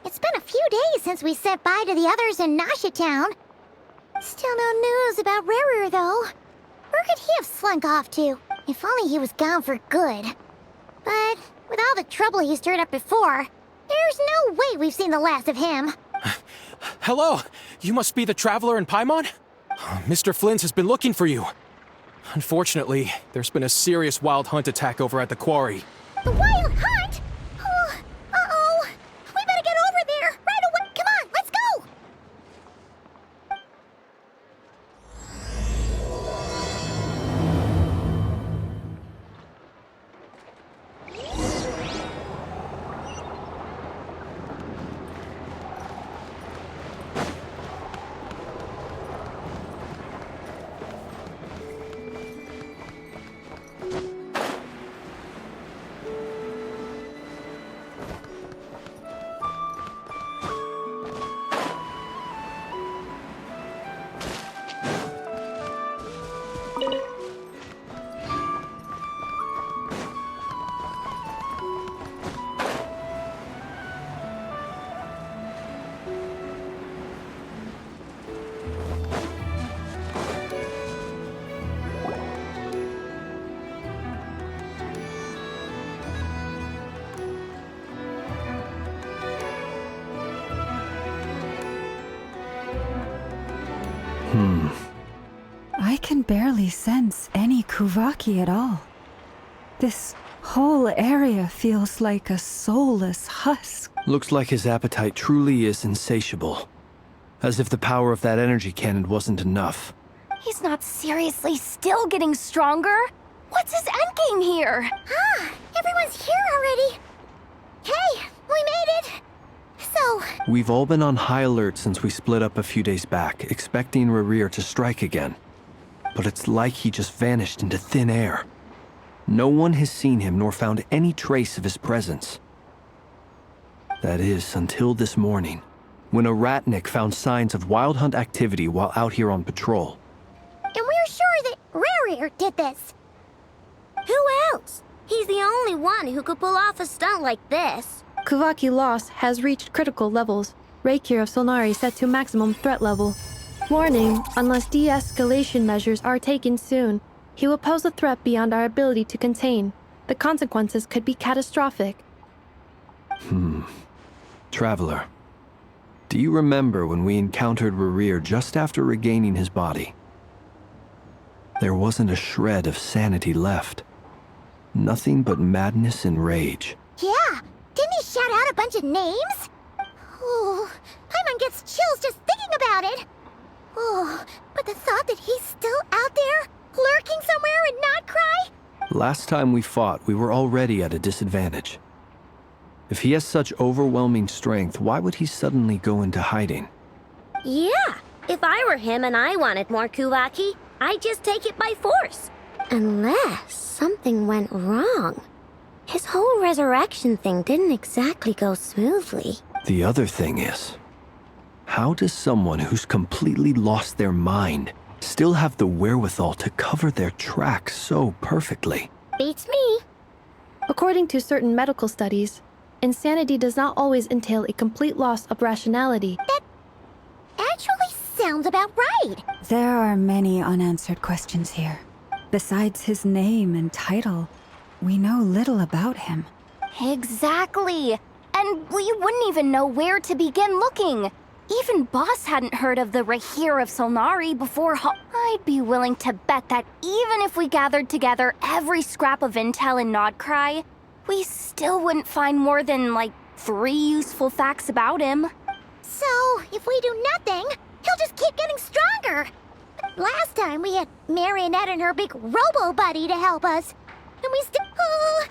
It's been a few days since we said bye to the others in Nasha Town. Still no news about Rerir, though. Where could he have slunk off to? If only he was gone for good. But with all the trouble he stirred up before, there's no way we've seen the last of him. Hello! You must be the traveler in Paimon? Mr. Flynn has been looking for you. Unfortunately, there's been a serious wild hunt attack over at the quarry. The wild hunt? Oh, uh-oh. We better get over there right away. Come on, let's go! I can barely sense any Kuvaki at all. This whole area feels like a soulless husk. Looks like his appetite truly is insatiable. As if the power of that energy cannon wasn't enough. He's not seriously still getting stronger? What's his endgame here? Everyone's here already. Hey, we made it. So, We've all been on high alert since we split up a few days back, expecting Rerir to strike again. But it's like he just vanished into thin air. No one has seen him nor found any trace of his presence. That is, until this morning, when a ratnik found signs of wild hunt activity while out here on patrol. and we're sure that Rerir did this. Who else? He's the only one who could pull off a stunt like this. Kuvaki loss has reached critical levels. Rächer of Solnari set to maximum threat level. Warning, unless de-escalation measures are taken soon, he will pose a threat beyond our ability to contain. The consequences could be catastrophic. Traveler, do you remember when we encountered Rerir just after regaining his body? There wasn't a shred of sanity left. Nothing but madness and rage. Yeah, didn't he shout out a bunch of names? Oh, Paimon gets chills just thinking about it. Oh, but the thought that he's still out there, lurking somewhere in Nord Krai? Last time we fought, we were already at a disadvantage. If he has such overwhelming strength, why would he suddenly go into hiding? Yeah, if I were him and I wanted more Kuvaki, I'd just take it by force. Unless something went wrong. His whole resurrection thing didn't exactly go smoothly. The other thing is, how does someone who's completely lost their mind still have the wherewithal to cover their tracks so perfectly? Beats me. According to certain medical studies, insanity does not always entail a complete loss of rationality. Actually sounds about right. There are many unanswered questions here. Besides his name and title, we know little about him. Exactly. And we wouldn't even know where to begin looking. Even Boss hadn't heard of the Rächer of Solnari before. I'd be willing to bet that even if we gathered together every scrap of intel in Nord Krai, we still wouldn't find more than, like, 3 useful facts about him. So, if we do nothing, he'll just keep getting stronger. Last time we had Marionette and her big robo-buddy to help us. And we still... Oh,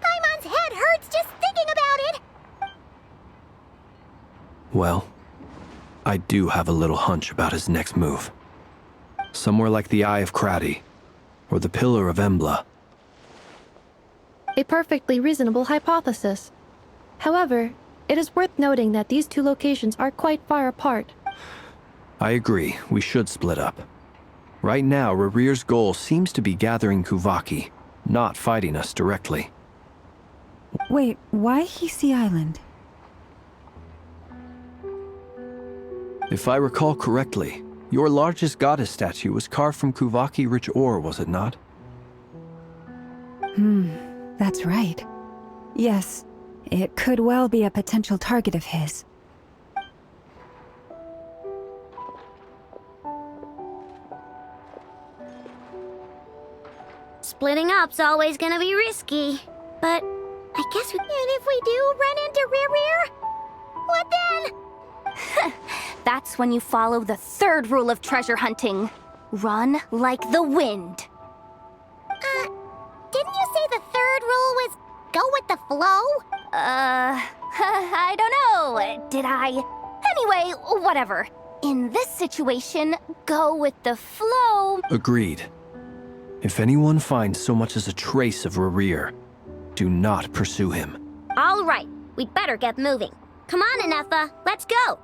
Paimon's head hurts just thinking about it. Well, I do have a little hunch about his next move. Somewhere like the Eye of Krati, or the Pillar of Embla. A perfectly reasonable hypothesis. However, it is worth noting that these two locations are quite far apart. I agree, we should split up. Right now, Rerir's goal seems to be gathering Kuvaki, not fighting us directly. Wait, why Hisi Island? If I recall correctly, your largest goddess statue was carved from Kuvaki-rich ore, was it not? That's right. Yes, it could well be a potential target of his. Splitting up's always gonna be risky, but I guess we... And if we do run into Rerir, what then? That's when you follow the third rule of treasure hunting. Run like the wind. Didn't you say the third rule was go with the flow? I don't know. Did I? Anyway, whatever. In this situation, go with the flow. Agreed. If anyone finds so much as a trace of Rerir, do not pursue him. All right, we'd better get moving. Come on, Inefa, let's go!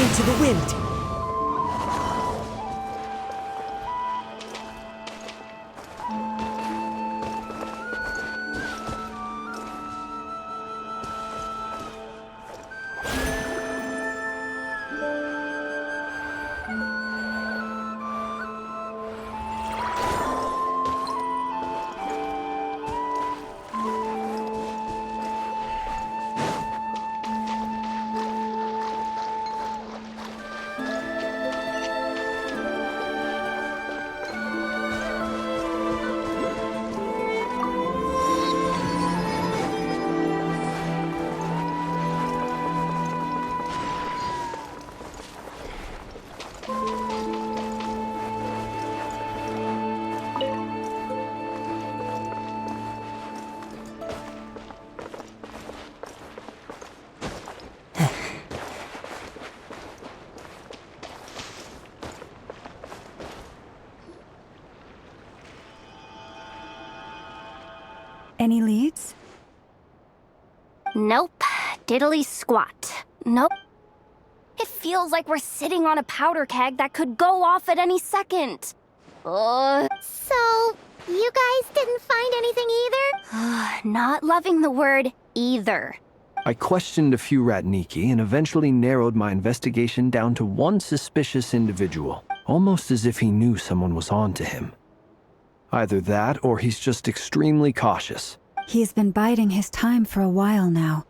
Into the wind. Any leads? Nope. Diddly squat. Nope. It feels like we're sitting on a powder keg that could go off at any second. So, you guys didn't find anything either? Not loving the word either. I questioned a few Ratniki and eventually narrowed my investigation down to one suspicious individual, almost as if he knew someone was on to him. Either that, or he's just extremely cautious. He's been biding his time for a while now.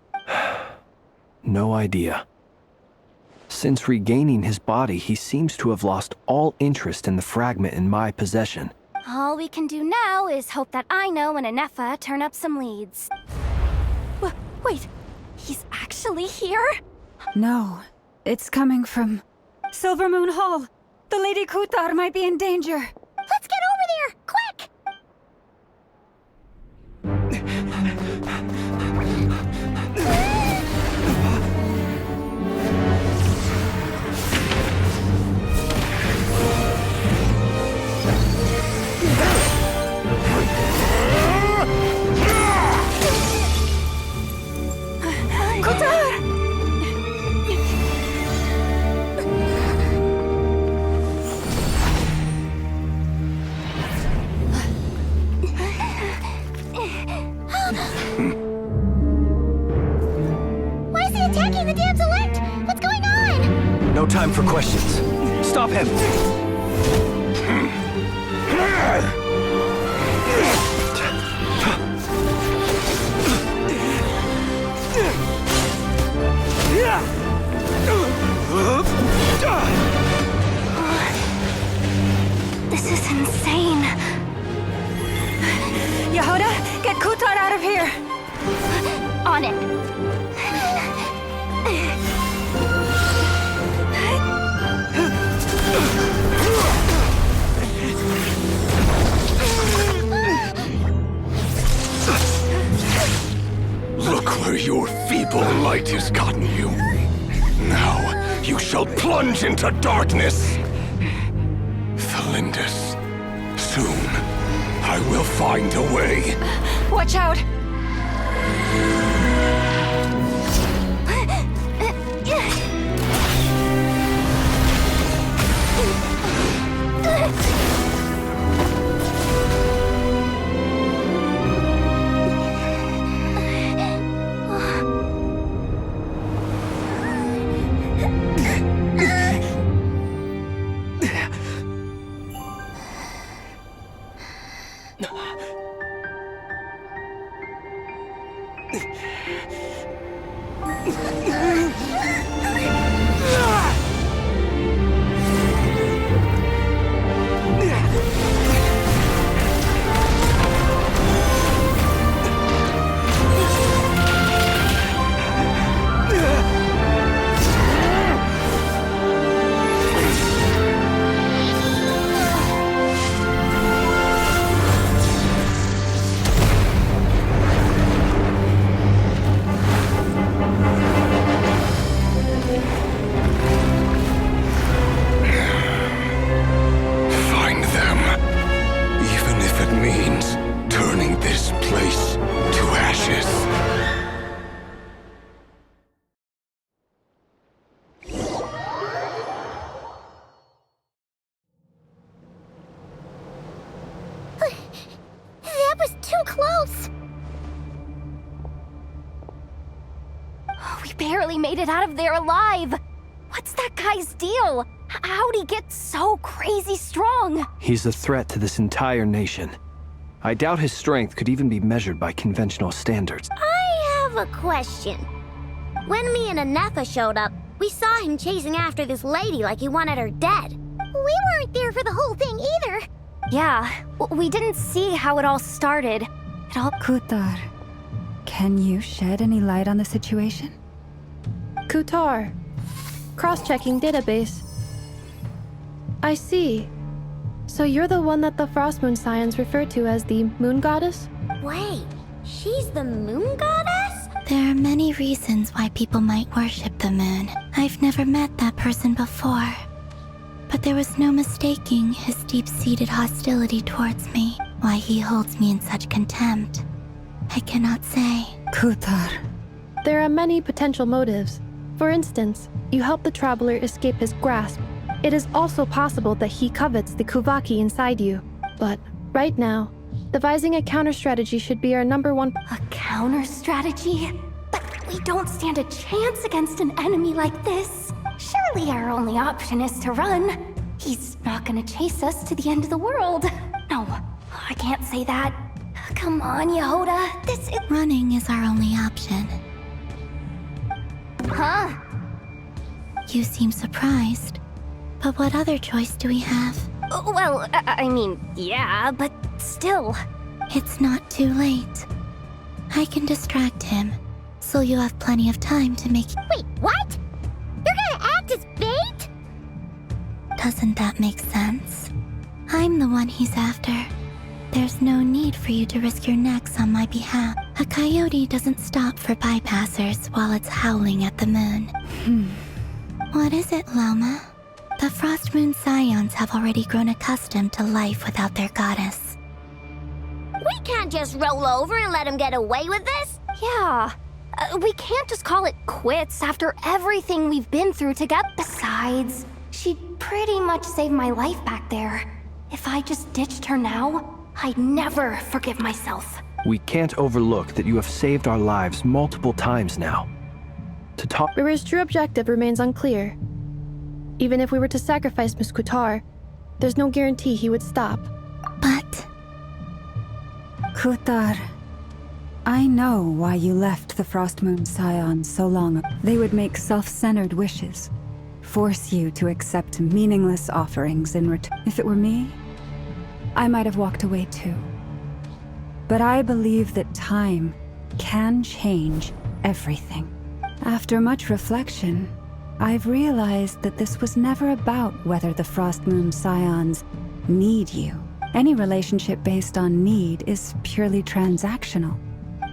No idea. Since regaining his body, he seems to have lost all interest in the fragment in my possession. All we can do now is hope that Ino and Anefa turn up some leads. Wait, he's actually here? No, it's coming from Silver Moon Hall. The Lady Kutar might be in danger. Let's get over there, quick! Why is he attacking the damselette? What's going on? No time for questions. Stop him! This is insane. Yehuda, get Kutar out of here! On it. Look where your feeble light has gotten you. Now, you shall plunge into darkness. Thelindis, soon, I will find a way. Watch out! Barely made it out of there alive. What's that guy's deal? How'd he get so crazy strong? He's a threat to this entire nation. I doubt his strength could even be measured by conventional standards. I have a question. When me and Anefa showed up, we saw him chasing after this lady like he wanted her dead. We weren't there for the whole thing either. Yeah, we didn't see how it all started. Kutar, can you shed any light on the situation? Kutar. Cross-checking database. I see. So you're the one that the Frost Moon Scions refer to as the Moon Goddess? Wait, she's the Moon Goddess? There are many reasons why people might worship the moon. I've never met that person before. But there was no mistaking his deep-seated hostility towards me. Why he holds me in such contempt, I cannot say. Kutar. There are many potential motives. For instance, you help the traveler escape his grasp. It is also possible that he covets the Kuvaki inside you. But right now, devising a counter-strategy should be our #1. A counter-strategy? But we don't stand a chance against an enemy like this. Surely our only option is to run. He's not gonna chase us to the end of the world. No, I can't say that. Come on, Yehuda. Running is our only option. Huh? You seem surprised. But what other choice do we have? Well, I mean, yeah, but still. It's not too late. I can distract him, so you have plenty of time to make... Wait, what? You're gonna act as bait? Doesn't that make sense? I'm the one he's after. There's no need for you to risk your necks on my behalf. A coyote doesn't stop for bypassers while it's howling at the moon. What is it, Loma? The Frost Moon Scions have already grown accustomed to life without their goddess. We can't just roll over and let him get away with this. Yeah. We can't just call it quits after everything we've been through together. Besides, she pretty much saved my life back there. If I just ditched her now, I'd never forgive myself. We can't overlook that you have saved our lives multiple times now. To talk... Rerir's true objective remains unclear. Even if we were to sacrifice Miss Kutar, there's no guarantee he would stop. But... Kutar, I know why you left the Frost Moon Scions so long ago. They would make self-centered wishes, force you to accept meaningless offerings in return. If it were me, I might have walked away too. But I believe that time can change everything. After much reflection, I've realized that this was never about whether the Frost Moon Scions need you. Any relationship based on need is purely transactional.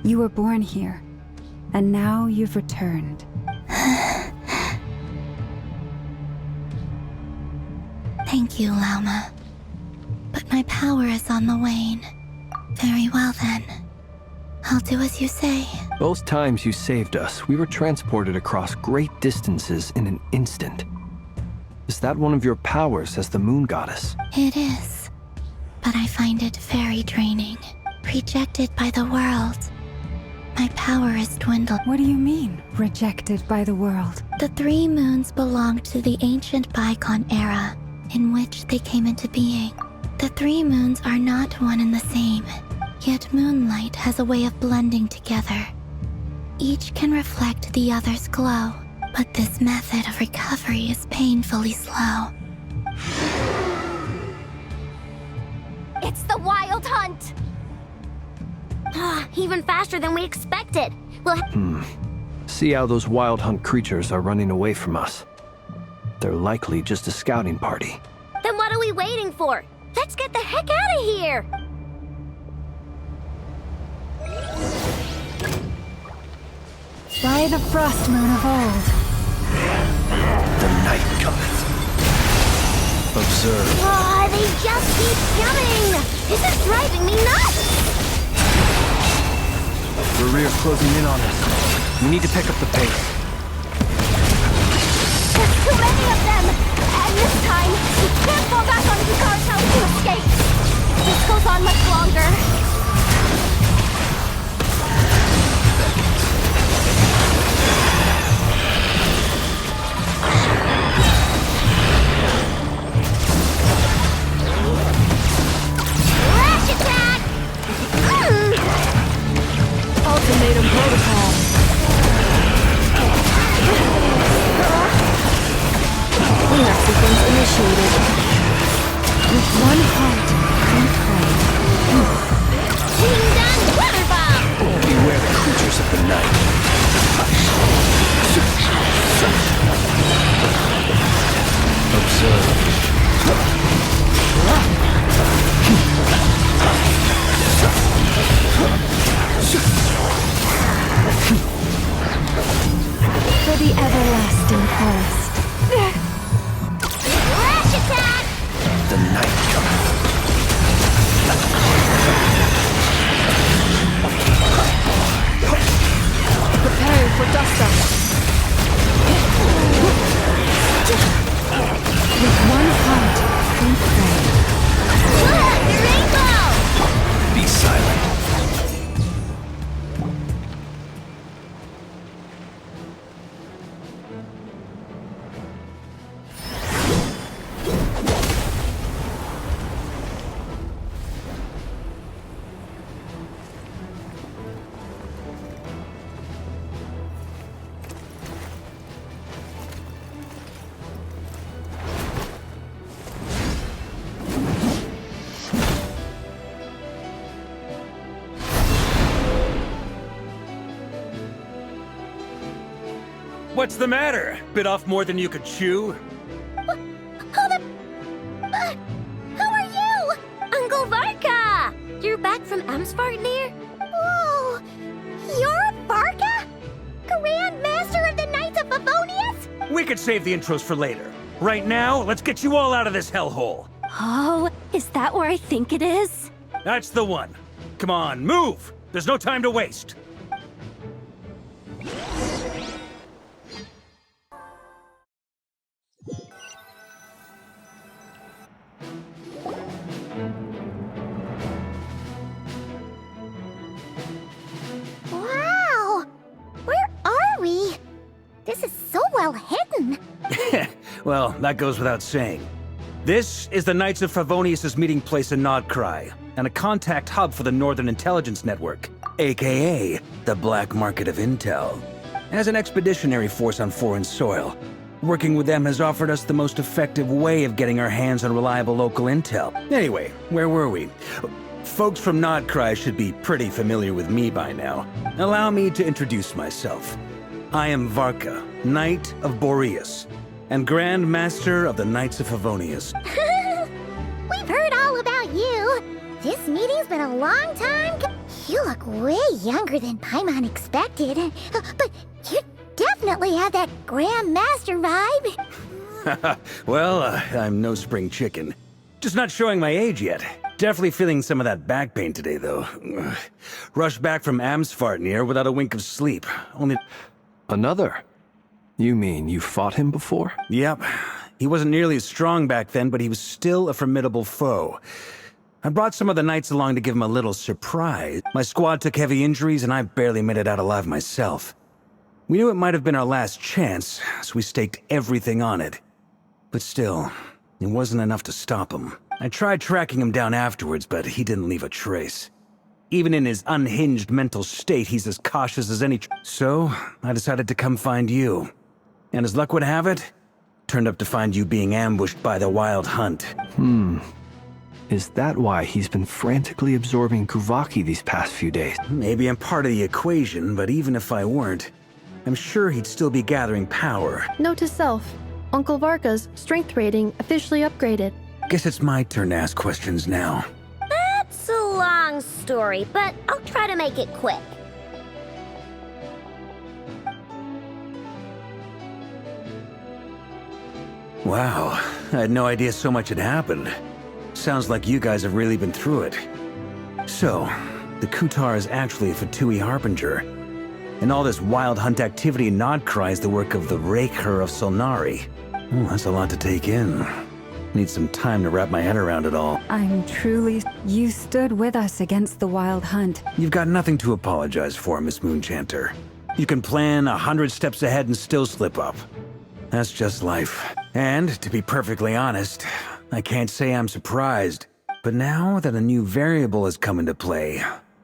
You were born here, and now you've returned. Thank you, Lauma. But my power is on the wane. Very well then. I'll do as you say. Both times you saved us, we were transported across great distances in an instant. Is that one of your powers as the Moon Goddess? It is. But I find it very draining. Rejected by the world. My power is dwindled. What do you mean, rejected by the world? The 3 moons belong to the ancient Bygone era, in which they came into being. The 3 moons are not one and the same, yet moonlight has a way of blending together. Each can reflect the other's glow, but this method of recovery is painfully slow. It's the Wild Hunt! Even faster than we expected. Well, See how those Wild Hunt creatures are running away from us. They're likely just a scouting party. then what are we waiting for? Let's get the heck out of here! By the Frost Moon of old. The night cometh. Observe. Oh, they just keep coming! This is driving me nuts! Rerir's closing in on us. We need to pick up the pace. There's too many of them! And this time, we can't fall back on Kutar's house to escape! If this goes on much longer... Lash attack! Ultimatum protocol. Cleanup sequence initiated. With one heart, we pray. Team down water bomb! Beware the creatures of the night. Observe. For the everlasting forest. Lash attack! The night cometh. Preparing for dust up. With one heart, we pray. Look, the rainbow! Be silent. What's the matter? Bit off more than you could chew? Who are you? Uncle Varka! You're back from Amsvartnir? Whoa! You're Varka? Grand Master of the Knights of Favonius? We could save the intros for later. Right now, let's get you all out of this hellhole. Oh, is that where I think it is? That's the one. Come on, move! There's no time to waste. Wow! Where are we? This is so well hidden. Well, that goes without saying. This is the Knights of Favonius' meeting place in Nord Krai, and a contact hub for the Northern Intelligence Network, aka the Black Market of Intel. As an expeditionary force on foreign soil, working with them has offered us the most effective way of getting our hands on reliable local intel. Anyway, where were we? Folks from Nord Krai should be pretty familiar with me by now. Allow me to introduce myself. I am Varka, Knight of Boreas, and Grand Master of the Knights of Favonius. We've heard all about you. This meeting's been a long time. You look way younger than Paimon expected. But you definitely have that Grand Master vibe. Well, I'm no spring chicken. Just not showing my age yet. Definitely feeling some of that back pain today, though. Rushed back from Amsvartnir without a wink of sleep. Only... Another? You mean you fought him before? Yep. He wasn't nearly as strong back then, but he was still a formidable foe. I brought some of the knights along to give him a little surprise. My squad took heavy injuries, and I barely made it out alive myself. We knew it might have been our last chance, so we staked everything on it. But still, it wasn't enough to stop him. I tried tracking him down afterwards, but he didn't leave a trace. Even in his unhinged mental state, he's as cautious as any So, I decided to come find you. And as luck would have it, turned up to find you being ambushed by the Wild Hunt. Is that why he's been frantically absorbing Kuvaki these past few days? Maybe I'm part of the equation, but even if I weren't, I'm sure he'd still be gathering power. Note to self, Uncle Varka's strength rating officially upgraded. Guess it's my turn to ask questions now. That's a long story, but I'll try to make it quick. Wow, I had no idea so much had happened. Sounds like you guys have really been through it. So, the Kutar is actually a Fatui Harbinger. And all this wild hunt activity in Nord Krai is the work of the Rächer of Solnari. Oh, that's a lot to take in. Need some time to wrap my head around it all. I'm truly... You stood with us against the Wild Hunt. You've got nothing to apologize for, Miss Moonchanter. You can plan 100 steps ahead and still slip up. That's just life. And, to be perfectly honest, I can't say I'm surprised. But now that a new variable has come into play,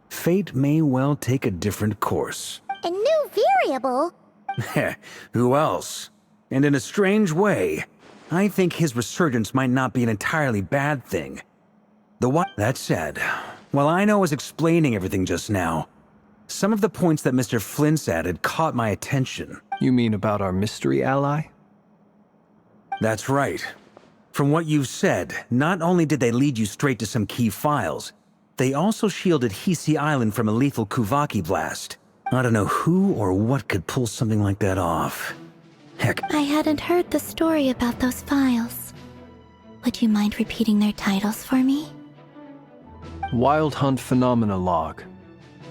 fate may well take a different course. A new variable? Who else? And in a strange way, I think his resurgence might not be an entirely bad thing. That said, while I was explaining everything just now, some of the points that Mr. Flint's added caught my attention. You mean about our mystery ally? That's right. From what you've said, not only did they lead you straight to some key files, they also shielded Hisi Island from a lethal Kuvaki blast. I don't know who or what could pull something like that off. Heck, I hadn't heard the story about those files. Would you mind repeating their titles for me? Wild Hunt Phenomena Log,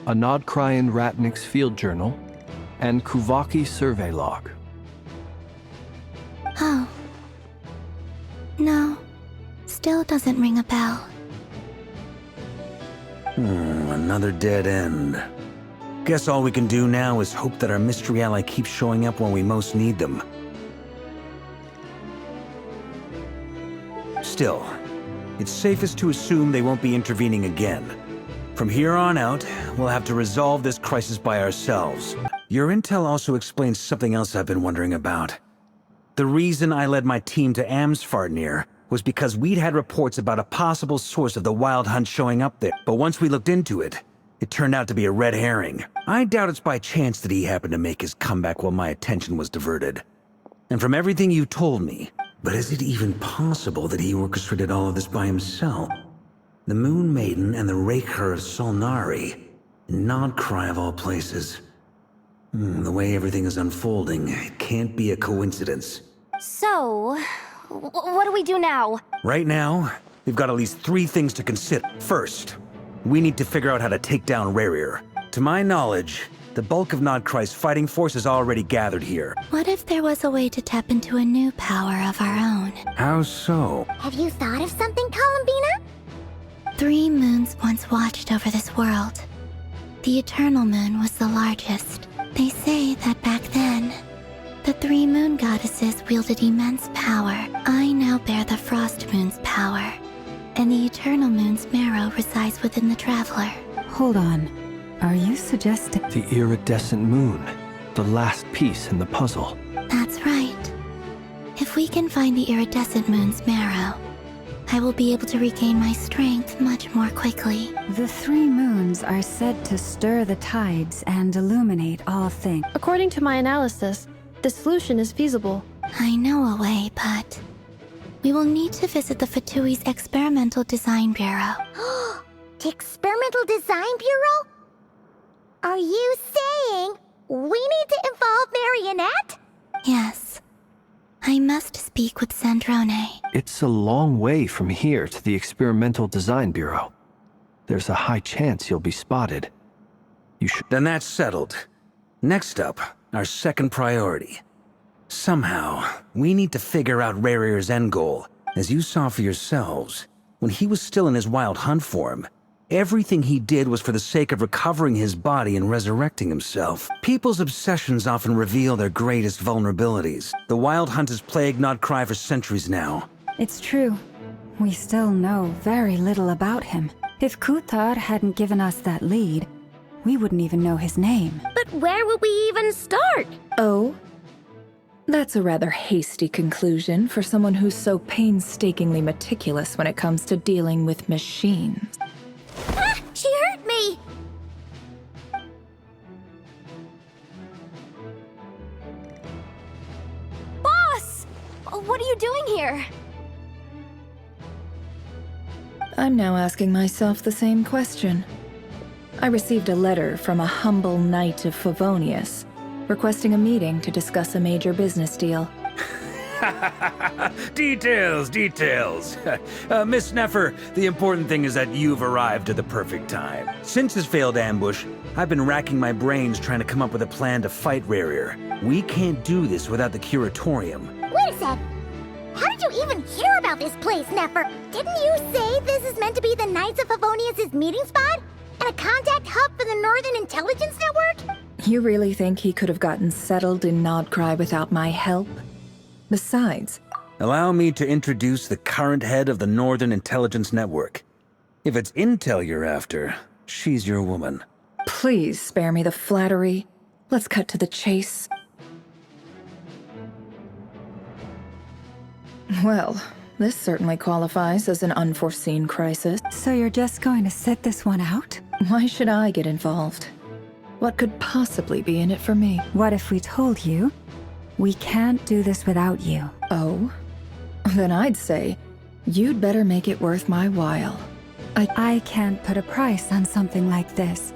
a Nord Krai Ratnik's Field Journal, and Kuvaki Survey Log. Oh. No. Still doesn't ring a bell. Another dead end. Guess all we can do now is hope that our mystery ally keeps showing up when we most need them. Still, it's safest to assume they won't be intervening again. From here on out, we'll have to resolve this crisis by ourselves. Your intel also explains something else I've been wondering about. The reason I led my team to Amsvartnir was because we'd had reports about a possible source of the Wild Hunt showing up there. But once we looked into it, It turned out to be a red herring. I doubt it's by chance that he happened to make his comeback while my attention was diverted. And from everything you told me, but is it even possible that he orchestrated all of this by himself? The Moon Maiden and the Rächer of Solnari. Nord Krai of all places. The way everything is unfolding, it can't be a coincidence. So, what do we do now? Right now, we've got at least 3 things to consider. First, we need to figure out how to take down Rerir. To my knowledge, the bulk of Nord Krai's fighting force is already gathered here. What if there was a way to tap into a new power of our own? How so? Have you thought of something, Columbina? 3 moons once watched over this world. The Eternal Moon was the largest. They say that back then, the 3 moon goddesses wielded immense power. I now bear the Frost Moon's power, and the Eternal Moon's marrow resides within the Traveler. Hold on. Are you suggesting... The Iridescent Moon, the last piece in the puzzle. That's right. If we can find the Iridescent Moon's marrow, I will be able to regain my strength much more quickly. The 3 moons are said to stir the tides and illuminate all things. According to my analysis, the solution is feasible. I know a way, but we will need to visit the Fatui's Experimental Design Bureau. The Experimental Design Bureau? Are you saying we need to involve Marionette? Yes. I must speak with Sandrone. It's a long way from here to the Experimental Design Bureau. There's a high chance you'll be spotted. You should... Then that's settled. Next up, our second priority. Somehow, we need to figure out Rerir's end goal. As you saw for yourselves, when he was still in his wild hunt form, everything he did was for the sake of recovering his body and resurrecting himself. People's obsessions often reveal their greatest vulnerabilities. The Wild Hunt has plagued Nord Krai for centuries now. It's true. We still know very little about him. If Kuthar hadn't given us that lead, we wouldn't even know his name. But where would we even start? Oh? That's a rather hasty conclusion for someone who's so painstakingly meticulous when it comes to dealing with machines. Ah, she hurt me! Boss! What are you doing here? I'm now asking myself the same question. I received a letter from a humble knight of Favonius, requesting a meeting to discuss a major business deal. Details. Miss Neffer, the important thing is that you've arrived at the perfect time. Since his failed ambush, I've been racking my brains trying to come up with a plan to fight Rerir. We can't do this without the Curatorium. Wait a sec. How did you even hear about this place, Neffer? Didn't you say this is meant to be the Knights of Favonius' meeting spot? And a contact hub for the Northern Intelligence Network? You really think he could have gotten settled in Nord Krai without my help? Besides... Allow me to introduce the current head of the Northern Intelligence Network. If it's intel you're after, she's your woman. Please spare me the flattery. Let's cut to the chase. Well, this certainly qualifies as an unforeseen crisis. So you're just going to sit this one out? Why should I get involved? What could possibly be in it for me? What if we told you we can't do this without you? Oh? Then I'd say, you'd better make it worth my while. I can't put a price on something like this.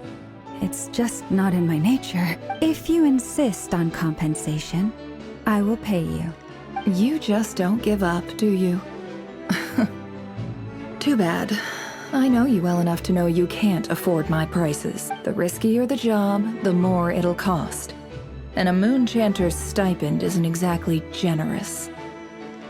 It's just not in my nature. If you insist on compensation, I will pay you. You just don't give up, do you? Too bad. I know you well enough to know you can't afford my prices. The riskier the job, the more it'll cost. And a moon chanter's stipend isn't exactly generous.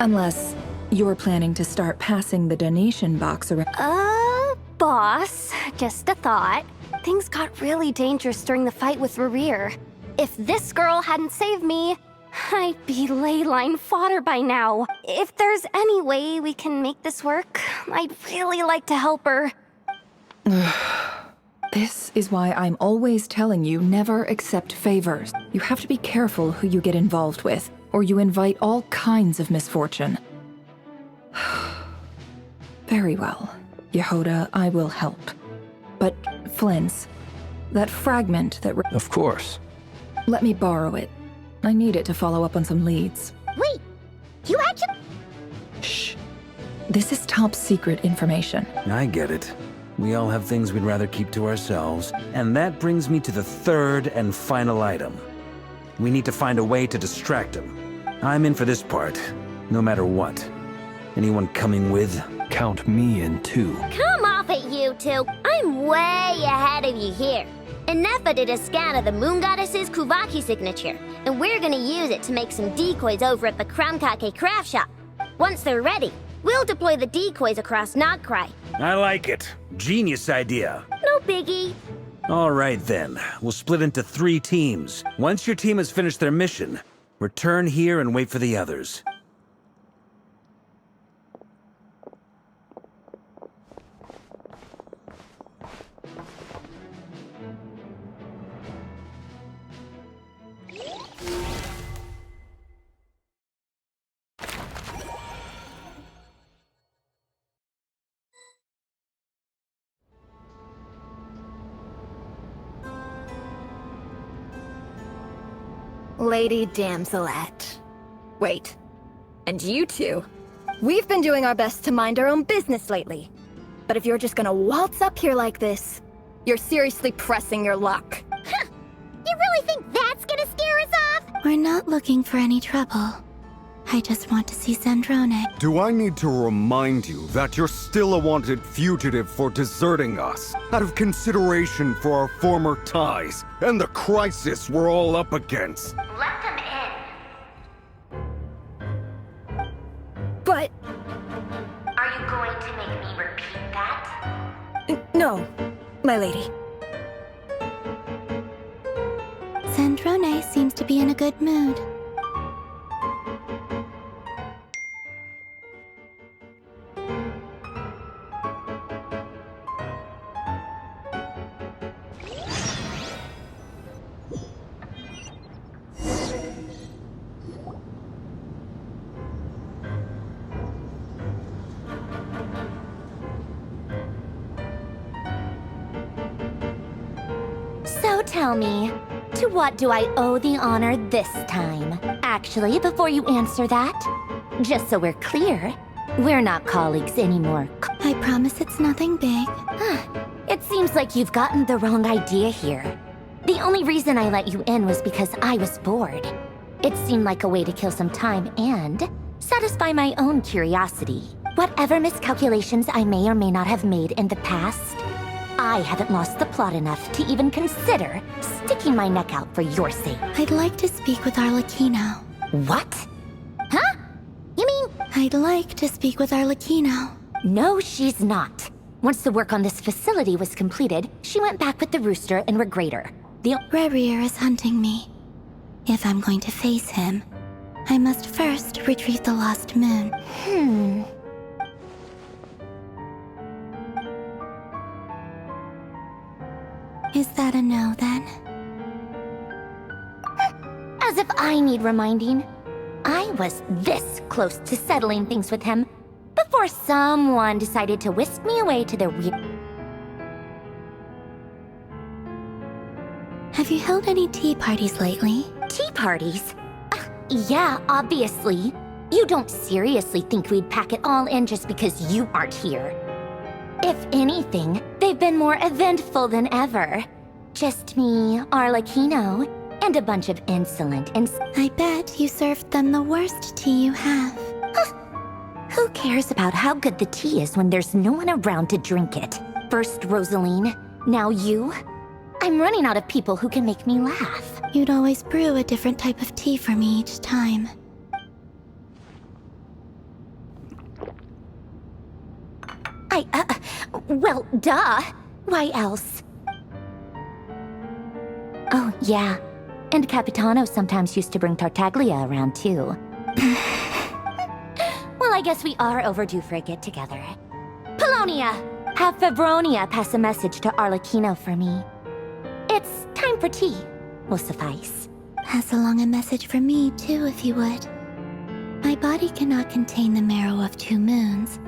Unless you're planning to start passing the donation box around. Boss, just a thought. Things got really dangerous during the fight with Rerir. If this girl hadn't saved me, I'd be ley line fodder by now. If there's any way we can make this work, I'd really like to help her. This is why I'm always telling you never accept favors. You have to be careful who you get involved with, or you invite all kinds of misfortune. Very well. Yehoda, I will help. But, Flins, That fragment that... Of course. Let me borrow it. I need it to follow up on some leads. Wait, you actually... Shh. This is top secret information. I get it. We all have things we'd rather keep to ourselves. And that brings me to the third and final item. We need to find a way to distract him. I'm in for this part, no matter what. Anyone coming with? Count me in too. Come off it, you two. I'm way ahead of you here. Nefa did a scan of the Moon Goddess's Kuvaki signature, and we're gonna use it to make some decoys over at the Kramkake craft shop. Once they're ready, we'll deploy the decoys across Nord Krai. I like it. Genius idea. No biggie. All right then, we'll split into 3 teams. Once your team has finished their mission, return here and wait for the others. Lady Damselette. Wait. And you two? We've been doing our best to mind our own business lately. But if you're just gonna waltz up here like this, you're seriously pressing your luck. Huh. You really think that's gonna scare us off? We're not looking for any trouble. I just want to see Zandrone. Do I need to remind you that you're still a wanted fugitive for deserting us, out of consideration for our former ties, and the crisis we're all up against? Let them in. But... Are you going to make me repeat that? No, my lady. Zandrone seems to be in a good mood. So tell me, to what do I owe the honor this time? Actually, before you answer that, just so we're clear, we're not colleagues anymore. I promise it's nothing big. It seems like you've gotten the wrong idea here. The only reason I let you in was because I was bored. It seemed like a way to kill some time and satisfy my own curiosity. Whatever miscalculations I may or may not have made in the past, I haven't lost the plot enough to even consider sticking my neck out for your sake. I'd like to speak with Arlecchino. What? Huh? You mean... I'd like to speak with Arlecchino. No, she's not. Once the work on this facility was completed, she went back with the rooster and Regrator. Rerir is hunting me. If I'm going to face him, I must first retrieve the lost moon. Is that a no, then? As if I need reminding. I was this close to settling things with him before someone decided to whisk me away to their weird... Have you held any tea parties lately? Tea parties? Yeah, obviously. You don't seriously think we'd pack it all in just because you aren't here. If anything, they've been more eventful than ever. Just me, Arlecchino, and a bunch of insolent and... I bet you served them the worst tea you have. Who cares about how good the tea is when there's no one around to drink it? First Rosaline, now you? I'm running out of people who can make me laugh. You'd always brew a different type of tea for me each time. Well, duh. Why else? Oh, yeah. And Capitano sometimes used to bring Tartaglia around, too. Well, I guess we are overdue for a get-together. Polonia! Have Febronia pass a message to Arlecchino for me. It's time for tea. Will suffice. Pass along a message for me, too, if you would. My body cannot contain the marrow of 2 moons,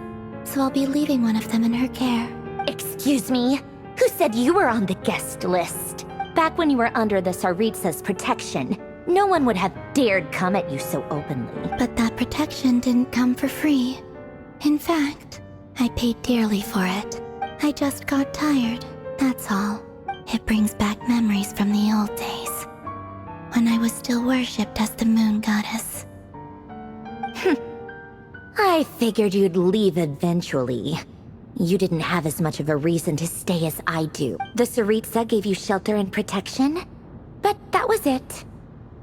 so I'll be leaving one of them in her care. Excuse me? Who said you were on the guest list? Back when you were under the Tsaritsa's protection, no one would have dared come at you so openly. But that protection didn't come for free. In fact, I paid dearly for it. I just got tired, that's all. It brings back memories from the old days, when I was still worshipped as the moon goddess. I figured you'd leave eventually. You didn't have as much of a reason to stay as I do. The Tsaritsa gave you shelter and protection, but that was it.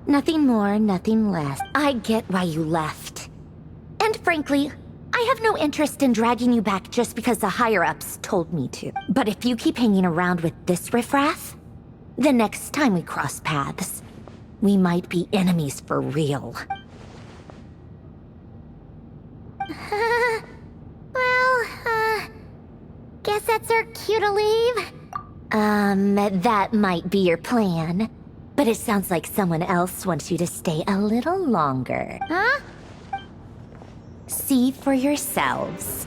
Nothing more, nothing less. I get why you left. And frankly, I have no interest in dragging you back just because the higher-ups told me to. But if you keep hanging around with this riffraff, the next time we cross paths, we might be enemies for real. Guess that's our cue to leave? That might be your plan. But it sounds like someone else wants you to stay a little longer. Huh? See for yourselves.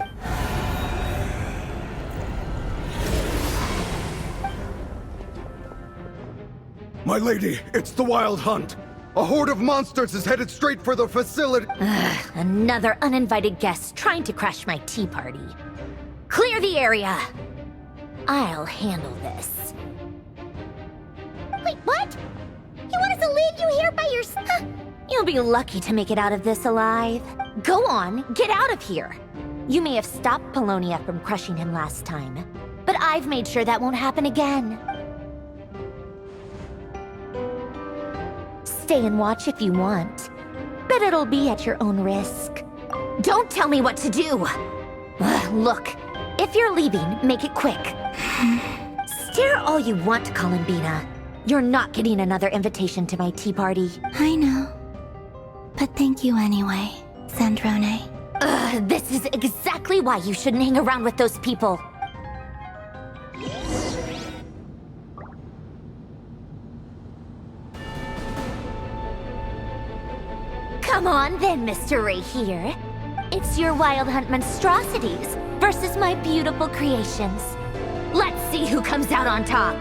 My lady, it's the Wild Hunt. A horde of monsters is headed straight for the facility. Ugh, another uninvited guest trying to crash my tea party. Clear the area! I'll handle this. Wait, what? You want us to leave you here by yourself? You'll be lucky to make it out of this alive. Go on, get out of here. You may have stopped Polonia from crushing him last time, but I've made sure that won't happen again. Stay and watch if you want, but it'll be at your own risk. Don't tell me what to do! Look, if you're leaving, make it quick. Stare all you want, Columbina. You're not getting another invitation to my tea party. I know. But thank you anyway, Zandrone. This is exactly why you shouldn't hang around with those people. Come on then, Mr. Rerir. It's your Wild Hunt monstrosities versus my beautiful creations. Let's see who comes out on top.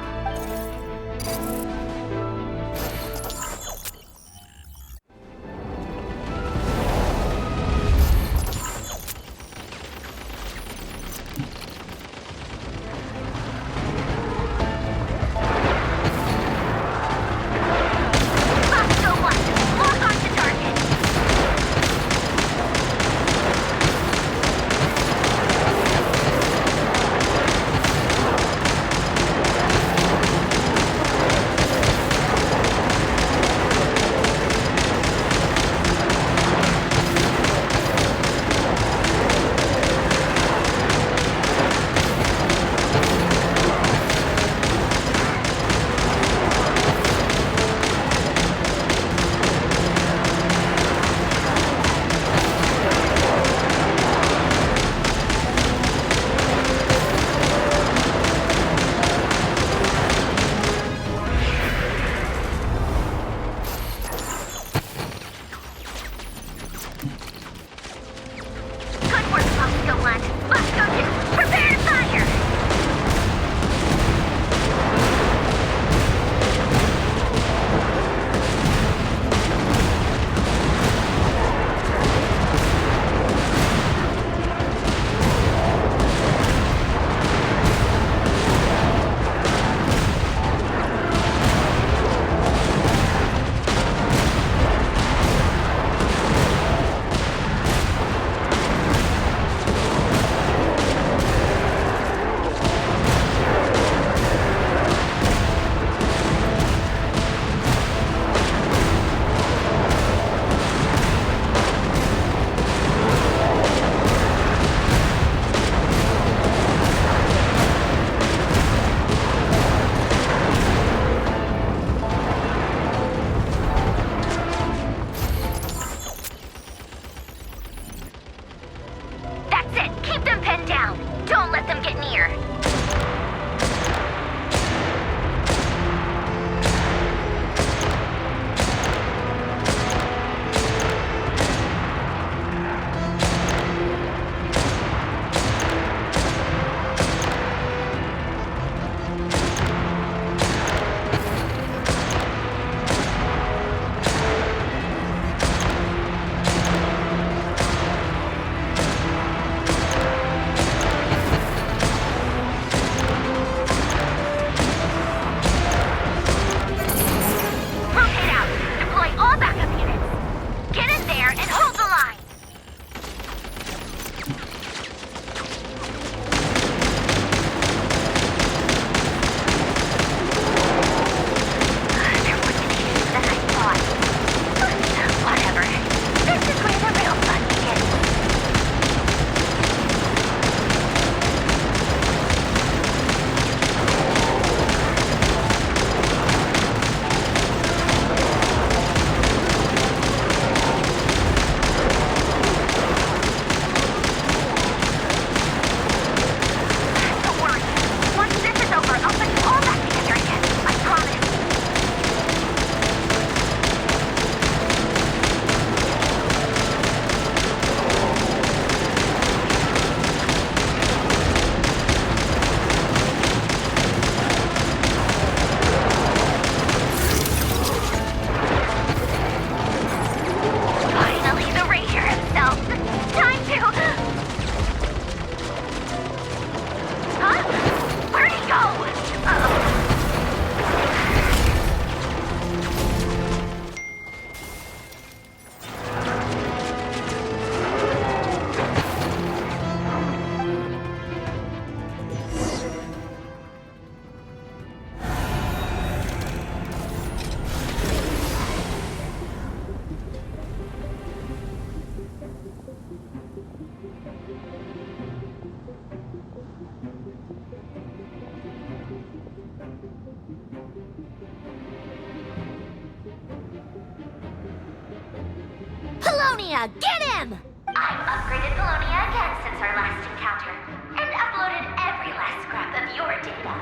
Belonia, get him! I've upgraded Belonia again since our last encounter, and uploaded every last scrap of your data.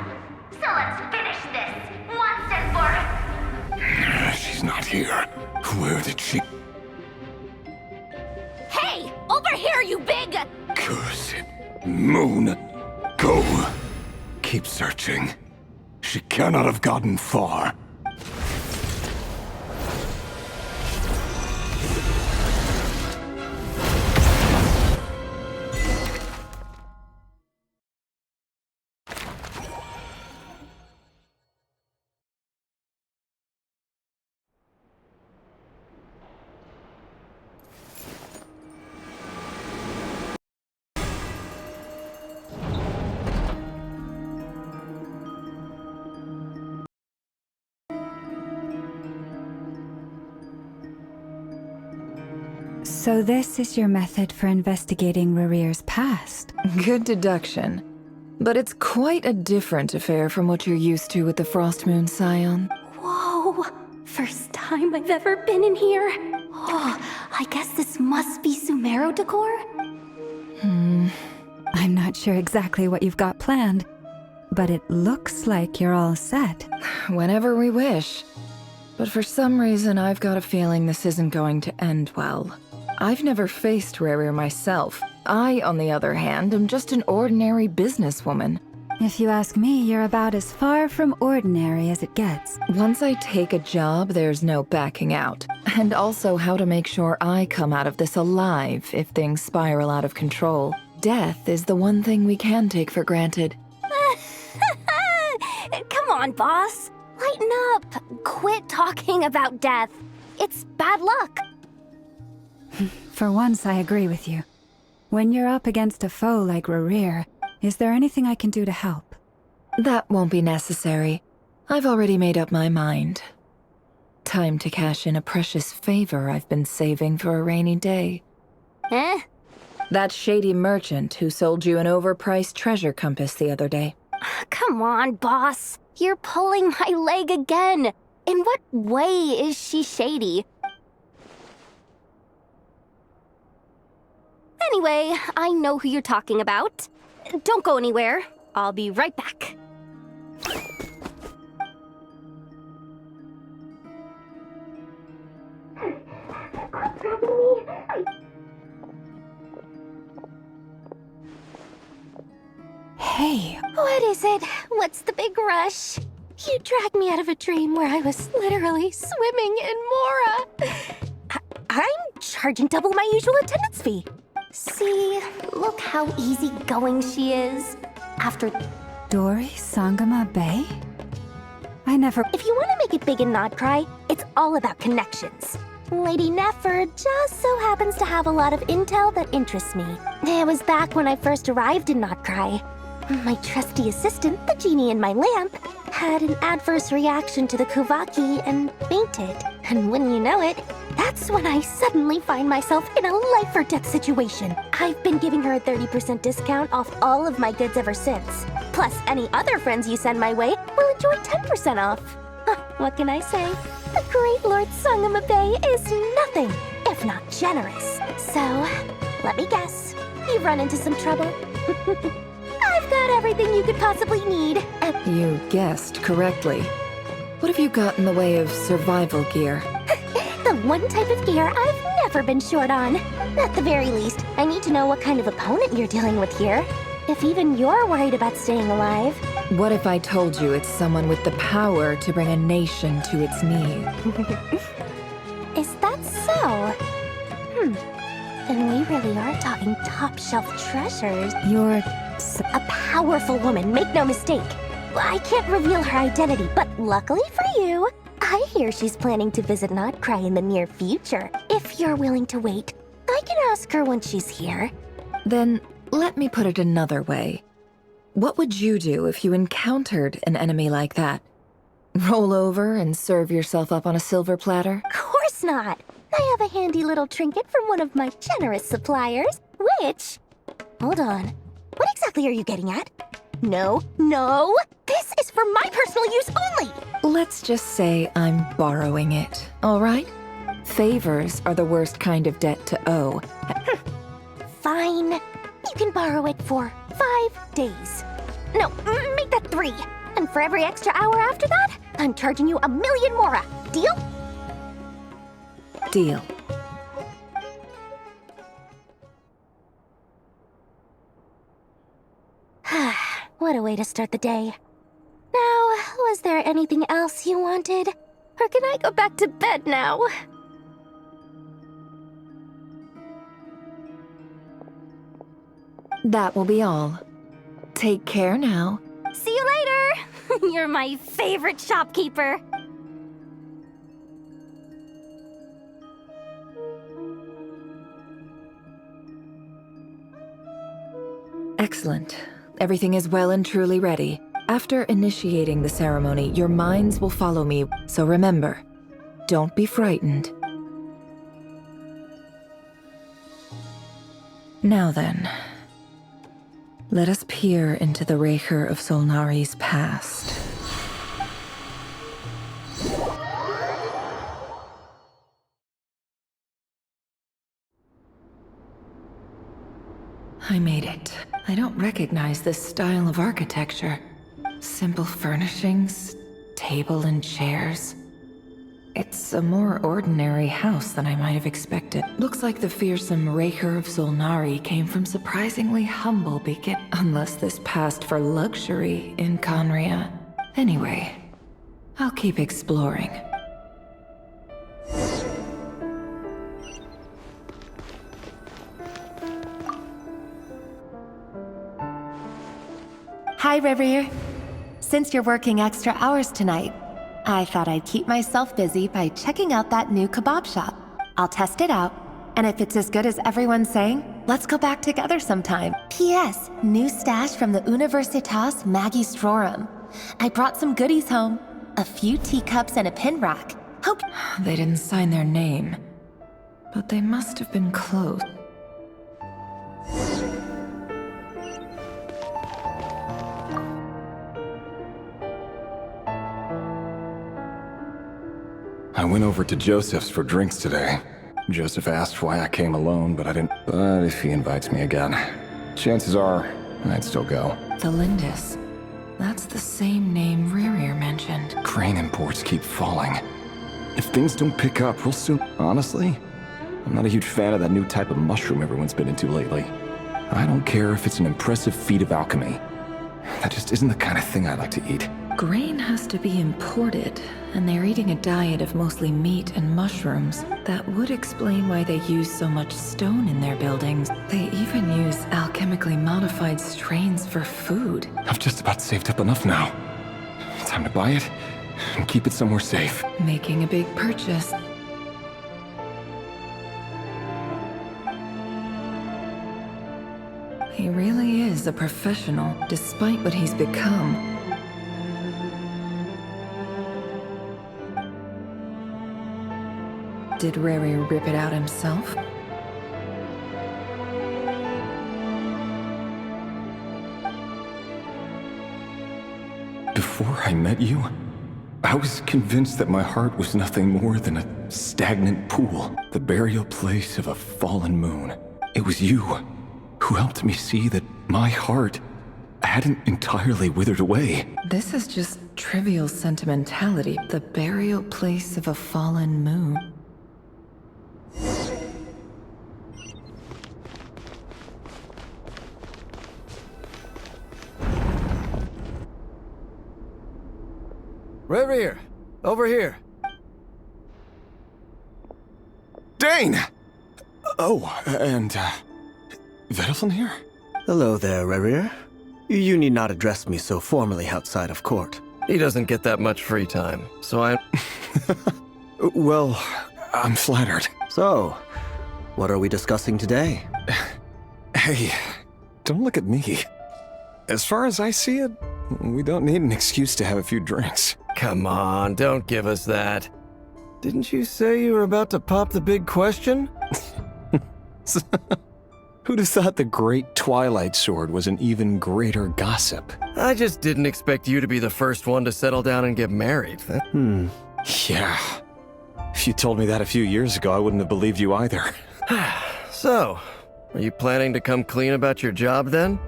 So let's finish this, once and for... She's not here. Where did she... Hey! Over here, you big... Cursed moon. Go. Keep searching. She cannot have gotten far. So this is your method for investigating Rerir's past? Good deduction. But it's quite a different affair from what you're used to with the Frost Moon Scion. Whoa! First time I've ever been in here. Oh, I guess this must be Sumero decor? I'm not sure exactly what you've got planned, but it looks like you're all set. Whenever we wish. But for some reason, I've got a feeling this isn't going to end well. I've never faced Rerir myself. I, on the other hand, am just an ordinary businesswoman. If you ask me, you're about as far from ordinary as it gets. Once I take a job, there's no backing out. And also how to make sure I come out of this alive if things spiral out of control. Death is the one thing we can take for granted. Come on, boss. Lighten up. Quit talking about death. It's bad luck. For once, I agree with you. When you're up against a foe like Rerir, is there anything I can do to help? That won't be necessary. I've already made up my mind. Time to cash in a precious favor I've been saving for a rainy day. Eh? That shady merchant who sold you an overpriced treasure compass the other day. Come on, boss. You're pulling my leg again. In what way is she shady? Anyway, I know who you're talking about. Don't go anywhere. I'll be right back. Hey. What is it? What's the big rush? You dragged me out of a dream where I was literally swimming in Mora. I'm charging double my usual attendance fee. See, look how easygoing she is. After Dori Sangama Bay? I never... If you want to make it big in Nord Krai, it's all about connections. Lady Nefer just so happens to have a lot of intel that interests me. It was back when I first arrived in Nord Krai. My trusty assistant, the genie in my lamp, had an adverse reaction to the Kuvaki and fainted. And wouldn't you know it, that's when I suddenly find myself in a life-or-death situation. I've been giving her a 30% discount off all of my goods ever since. Plus, any other friends you send my way will enjoy 10% off. What can I say? The great Lord Sangama Bay is nothing if not generous. So, let me guess. You've run into some trouble? I've got everything you could possibly need. You guessed correctly. What have you got in the way of survival gear? The one type of gear I've never been short on. At the very least, I need to know what kind of opponent you're dealing with here. If even you're worried about staying alive. What if I told you it's someone with the power to bring a nation to its knees? Is that so? Then we really are talking top-shelf treasures. You're... a powerful woman, make no mistake. I can't reveal her identity, but luckily for you, I hear she's planning to visit Nord Krai in the near future. If you're willing to wait, I can ask her when she's here. Then let me put it another way. What would you do if you encountered an enemy like that? Roll over and serve yourself up on a silver platter? Of course not. I have a handy little trinket from one of my generous suppliers, which... Hold on. What exactly are you getting at? No, no! This is for my personal use only! Let's just say I'm borrowing it, all right? Favors are the worst kind of debt to owe. Fine. You can borrow it for 5 days. No, make that 3. And for every extra hour after that, I'm charging you 1,000,000 mora. Deal? Deal. What a way to start the day. Now, was there anything else you wanted? Or can I go back to bed now? That will be all. Take care now. See you later! You're my favorite shopkeeper. Excellent. Everything is well and truly ready. After initiating the ceremony, your minds will follow me, so remember, don't be frightened. Now then, let us peer into the Rächer of Solnari's past. I made it. I don't recognize this style of architecture. Simple furnishings, table and chairs. It's a more ordinary house than I might have expected. Looks like the fearsome Rächer of Solnari came from surprisingly humble unless this passed for luxury in Conria. Anyway, I'll keep exploring. Hi, Rerir. Since you're working extra hours tonight, I thought I'd keep myself busy by checking out that new kebab shop. I'll test it out, and if it's as good as everyone's saying, let's go back together sometime. P.S. New stash from the Universitas Magistrorum. I brought some goodies home. A few teacups and a pin rack. Hope They didn't sign their name, but they must have been close. I went over to Joseph's for drinks today. Joseph asked why I came alone, but I didn't. But if he invites me again, chances are I'd still go. The Lindis. That's the same name Rerir mentioned. Grain imports keep falling. If things don't pick up, we'll soon. Honestly, I'm not a huge fan of that new type of mushroom everyone's been into lately. I don't care if it's an impressive feat of alchemy. That just isn't the kind of thing I like to eat. Grain has to be imported, and they're eating a diet of mostly meat and mushrooms. That would explain why they use so much stone in their buildings. They even use alchemically modified strains for food. I've just about saved up enough now. Time to buy it and keep it somewhere safe. Making a big purchase. He really is a professional, despite what he's become. Did Rerir rip it out himself? Before I met you, I was convinced that my heart was nothing more than a stagnant pool, the burial place of a fallen moon. It was you who helped me see that my heart hadn't entirely withered away. This is just trivial sentimentality. The burial place of a fallen moon. Rerir, over here. Dane! Oh, and, Vedalfin here? Hello there, Rerir. You need not address me so formally outside of court. He doesn't get that much free time, so I... Well, I'm flattered. So, what are we discussing today? Hey, don't look at me. As far as I see it, we don't need an excuse to have a few drinks. Come on, don't give us that. Didn't you say you were about to pop the big question? Who'd have thought the great Twilight Sword was an even greater gossip? I just didn't expect you to be the first one to settle down and get married. Yeah. If you told me that a few years ago, I wouldn't have believed you either. So, are you planning to come clean about your job then?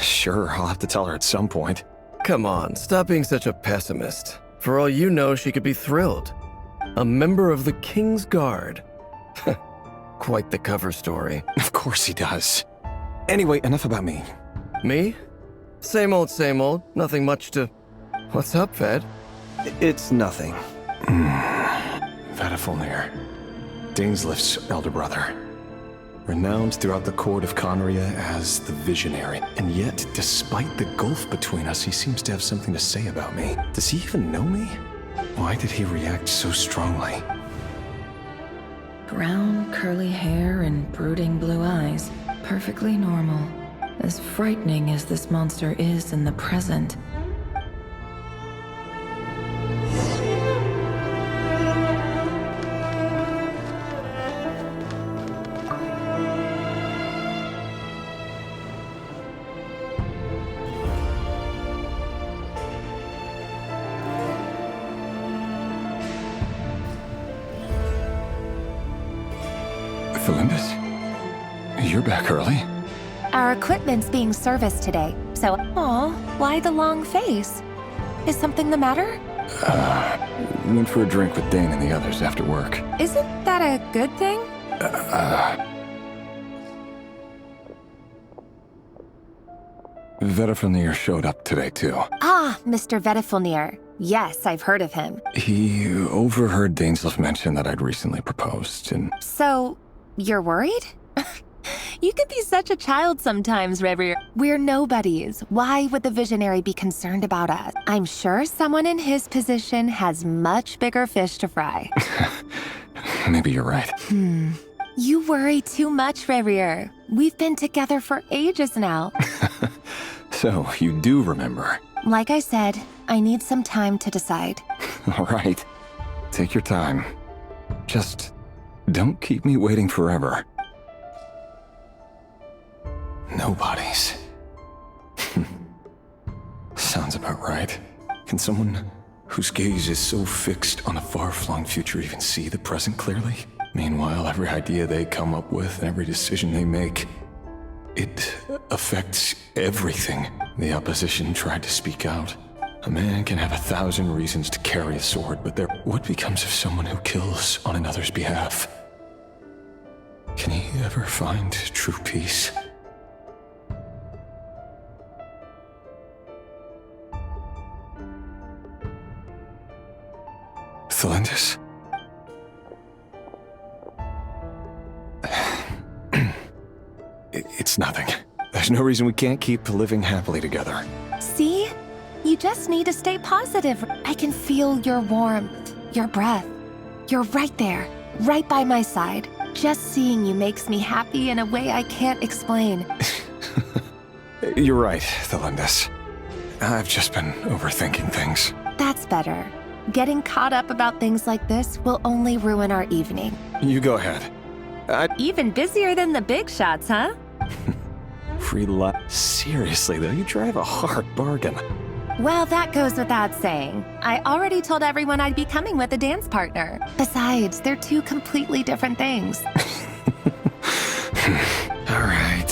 Sure, I'll have to tell her at some point. Come on, stop being such a pessimist. For all you know, she could be thrilled. A member of the King's Guard. Quite the cover story. Of course he does. Anyway, enough about me. Me? Same old, same old. Nothing much to... What's up, Ved? It's nothing. Rächer of Solnari, Dainsleif's elder brother. Renowned throughout the court of Conria as the Visionary. And yet, despite the gulf between us, he seems to have something to say about me. Does he even know me? Why did he react so strongly? Brown, curly hair and brooding blue eyes. Perfectly normal. As frightening as this monster is in the present. Felindis? You're back early? Our equipment's being serviced today, so... Aw, why the long face? Is something the matter? Went for a drink with Dane and the others after work. Isn't that a good thing? Rächer of Solnari showed up today, too. Ah, Mr. Vedifulnir. Yes, I've heard of him. He overheard Dainsleif mention that I'd recently proposed, and... So, you're worried? You can be such a child sometimes, Rerir. We're nobodies. Why would the Visionary be concerned about us? I'm sure someone in his position has much bigger fish to fry. Maybe you're right. You worry too much, Rerir. We've been together for ages now. So, you do remember? Like I said, I need some time to decide. All right. Take your time. Just don't keep me waiting forever. Nobody's. Sounds about right. Can someone whose gaze is so fixed on a far-flung future even see the present clearly? Meanwhile, every idea they come up with and every decision they make, it affects everything. The opposition tried to speak out. A man can have 1,000 reasons to carry a sword, but what becomes of someone who kills on another's behalf? Can he ever find true peace? Felindis? It's nothing. There's no reason we can't keep living happily together. See? You just need to stay positive. I can feel your warmth, your breath. You're right there, right by my side. Just seeing you makes me happy in a way I can't explain. You're right, Felindis. I've just been overthinking things. That's better. Getting caught up about things like this will only ruin our evening. You go ahead. Even busier than the big shots, huh? Free life. Seriously, though, you drive a hard bargain. Well, that goes without saying. I already told everyone I'd be coming with a dance partner. Besides, they're two completely different things. All right.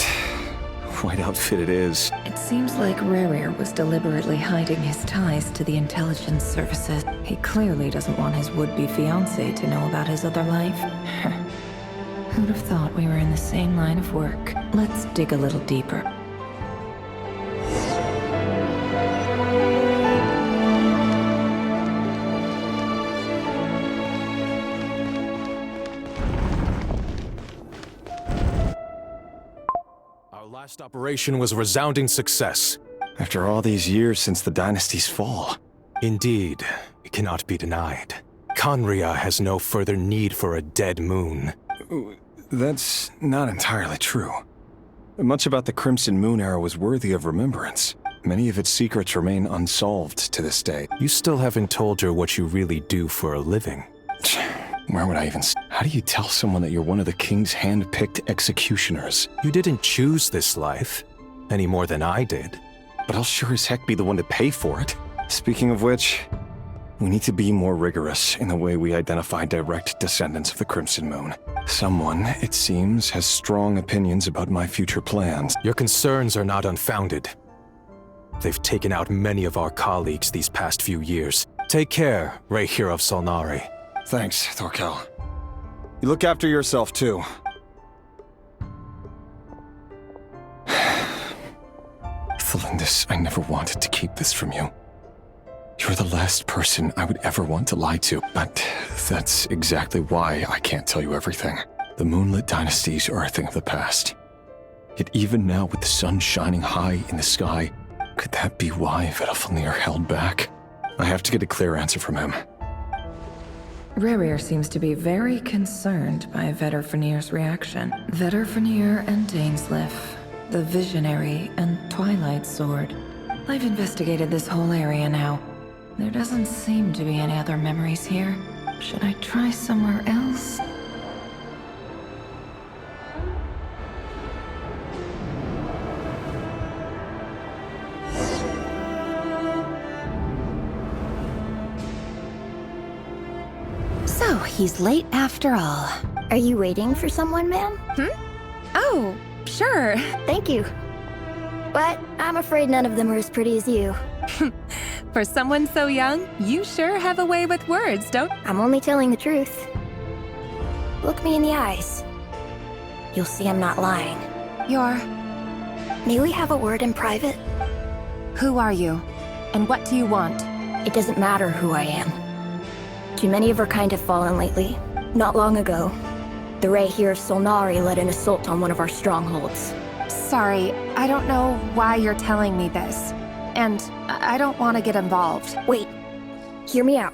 White outfit it is. It seems like Rerir was deliberately hiding his ties to the intelligence services. He clearly doesn't want his would-be fiancé to know about his other life. Who'd have thought we were in the same line of work? Let's dig a little deeper. Our last operation was a resounding success. After all these years since the dynasty's fall. Indeed, it cannot be denied. Conria has no further need for a dead moon. That's not entirely true. Much about the Crimson Moon era was worthy of remembrance. Many of its secrets remain unsolved to this day. You still haven't told her what you really do for a living. Where would I even... How do you tell someone that you're one of the king's hand-picked executioners? You didn't choose this life, any more than I did. But I'll sure as heck be the one to pay for it. Speaking of which, We need to be more rigorous in the way we identify direct descendants of the Crimson Moon. Someone, it seems, has strong opinions about my future plans. Your concerns are not unfounded. They've taken out many of our colleagues these past few years. Take care, Rächer of Solnari. Thanks, Thorkel. You look after yourself, too. Thelindis, I never wanted to keep this from you. You're the last person I would ever want to lie to, but that's exactly why I can't tell you everything. The moonlit dynasties are a thing of the past. Yet even now, with the sun shining high in the sky, could that be why Vedalfnir held back? I have to get a clear answer from him. Rerir seems to be very concerned by Vedalfnir's reaction. Vedalfnir and Dainsleif, the Visionary and Twilight Sword. I've investigated this whole area now. There doesn't seem to be any other memories here. Should I try somewhere else? So, he's late after all. Are you waiting for someone, ma'am? Oh, sure. Thank you. But I'm afraid none of them are as pretty as you. For someone so young, you sure have a way with words, don't? I'm only telling the truth. Look me in the eyes. You'll see I'm not lying. May we have a word in private? Who are you? And what do you want? It doesn't matter who I am. Too many of our kind have fallen lately. Not long ago, the Rächer of Solnari led an assault on one of our strongholds. Sorry, I don't know why you're telling me this. And I don't want to get involved. Wait, hear me out.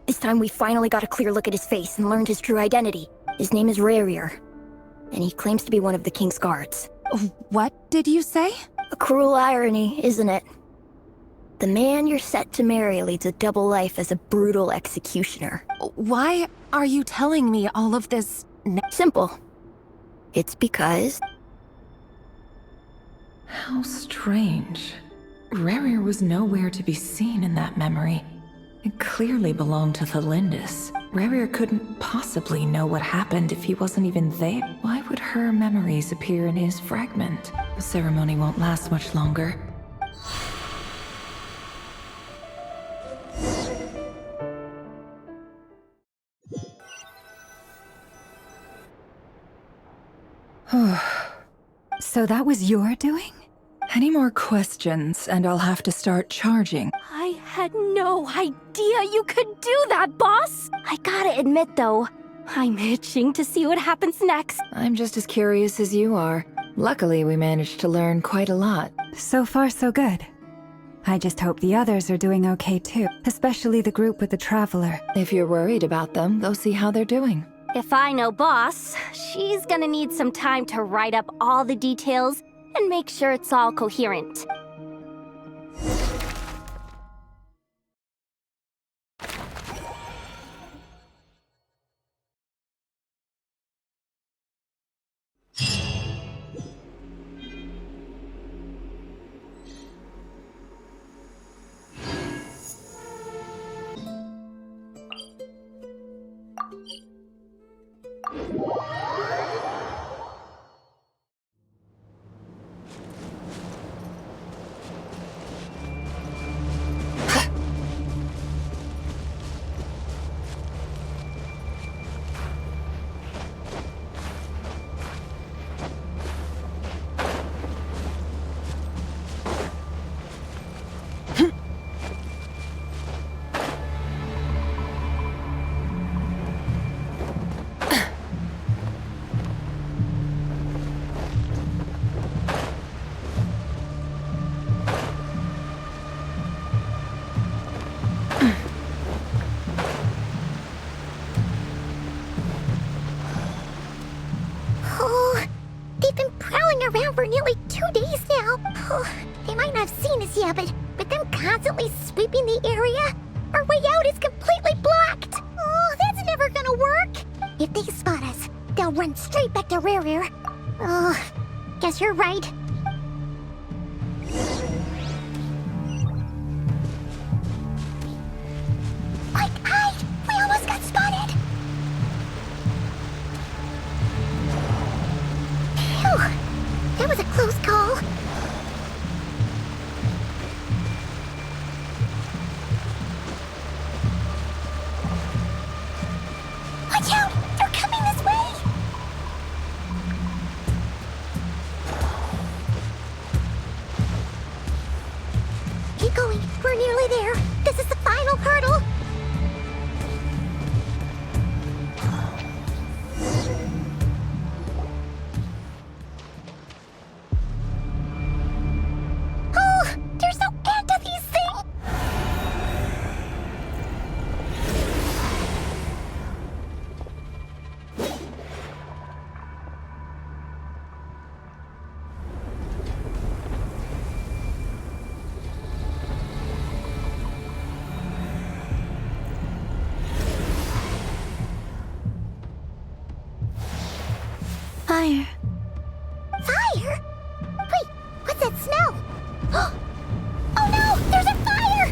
This time we finally got a clear look at his face and learned his true identity. His name is Rerir, and he claims to be one of the King's Guards. What did you say? A cruel irony, isn't it? The man you're set to marry leads a double life as a brutal executioner. Why are you telling me all of this? Simple. It's because... How strange. Rerir was nowhere to be seen in that memory. It clearly belonged to Thelindis. Rerir couldn't possibly know what happened if he wasn't even there. Why would her memories appear in his fragment? The ceremony won't last much longer. So that was your doing? Any more questions, and I'll have to start charging. I had no idea you could do that, boss! I gotta admit, though, I'm itching to see what happens next. I'm just as curious as you are. Luckily, we managed to learn quite a lot. So far, so good. I just hope the others are doing okay too, especially the group with the Traveler. If you're worried about them, go see how they're doing. If I know boss, she's gonna need some time to write up all the details and make sure it's all coherent. Around for nearly 2 days now. They might not have seen us yet, but them constantly sweeping the area, our way out is completely blocked. Oh, that's never gonna work. If they spot us, they'll run straight back to Rerir. Oh, guess you're right. going. We're nearly there. This is the final hurdle. Oh, there's no end to these things. Fire. Fire? Wait, what's that smell? Oh no, there's a fire!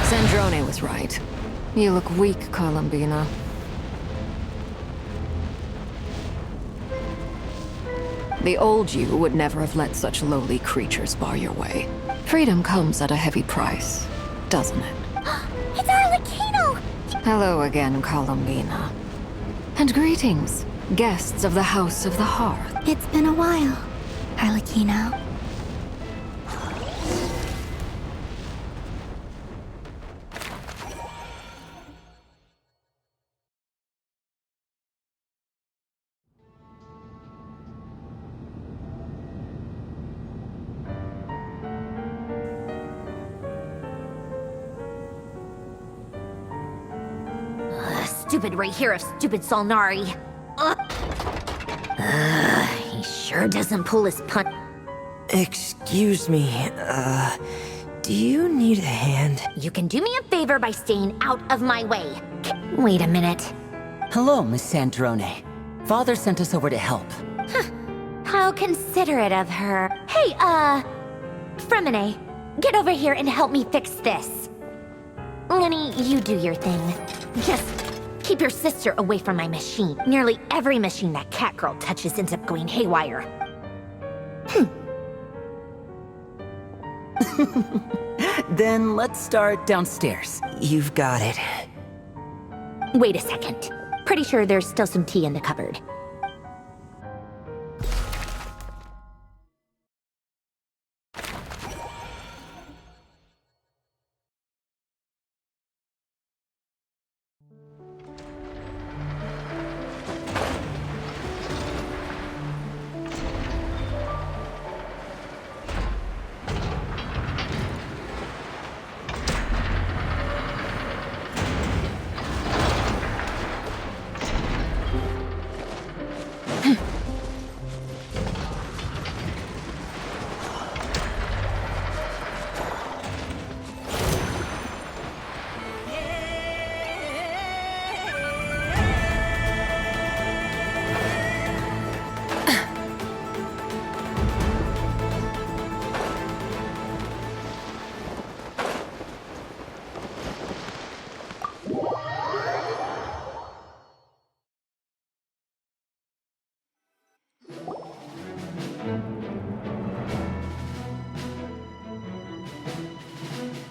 Sandrone was right. You look weak, Columbina. The old you would never have let such lowly creatures bar your way. Freedom comes at a heavy price, doesn't it? It's Arlecchino! Hello again, Columbina. And greetings, guests of the House of the Hearth. It's been a while, Arlecchino. Stupid Rächer of stupid Solnari. He sure doesn't pull his punch. Excuse me, do you need a hand? You can do me a favor by staying out of my way. Wait a minute. Hello, Miss Sandrone. Father sent us over to help. How considerate of her. Hey, Fremine, get over here and help me fix this. Lenny, you do your thing. Just keep your sister away from my machine. Nearly every machine that cat girl touches ends up going haywire. Then let's start downstairs. You've got it. Wait a second. Pretty sure there's still some tea in the cupboard.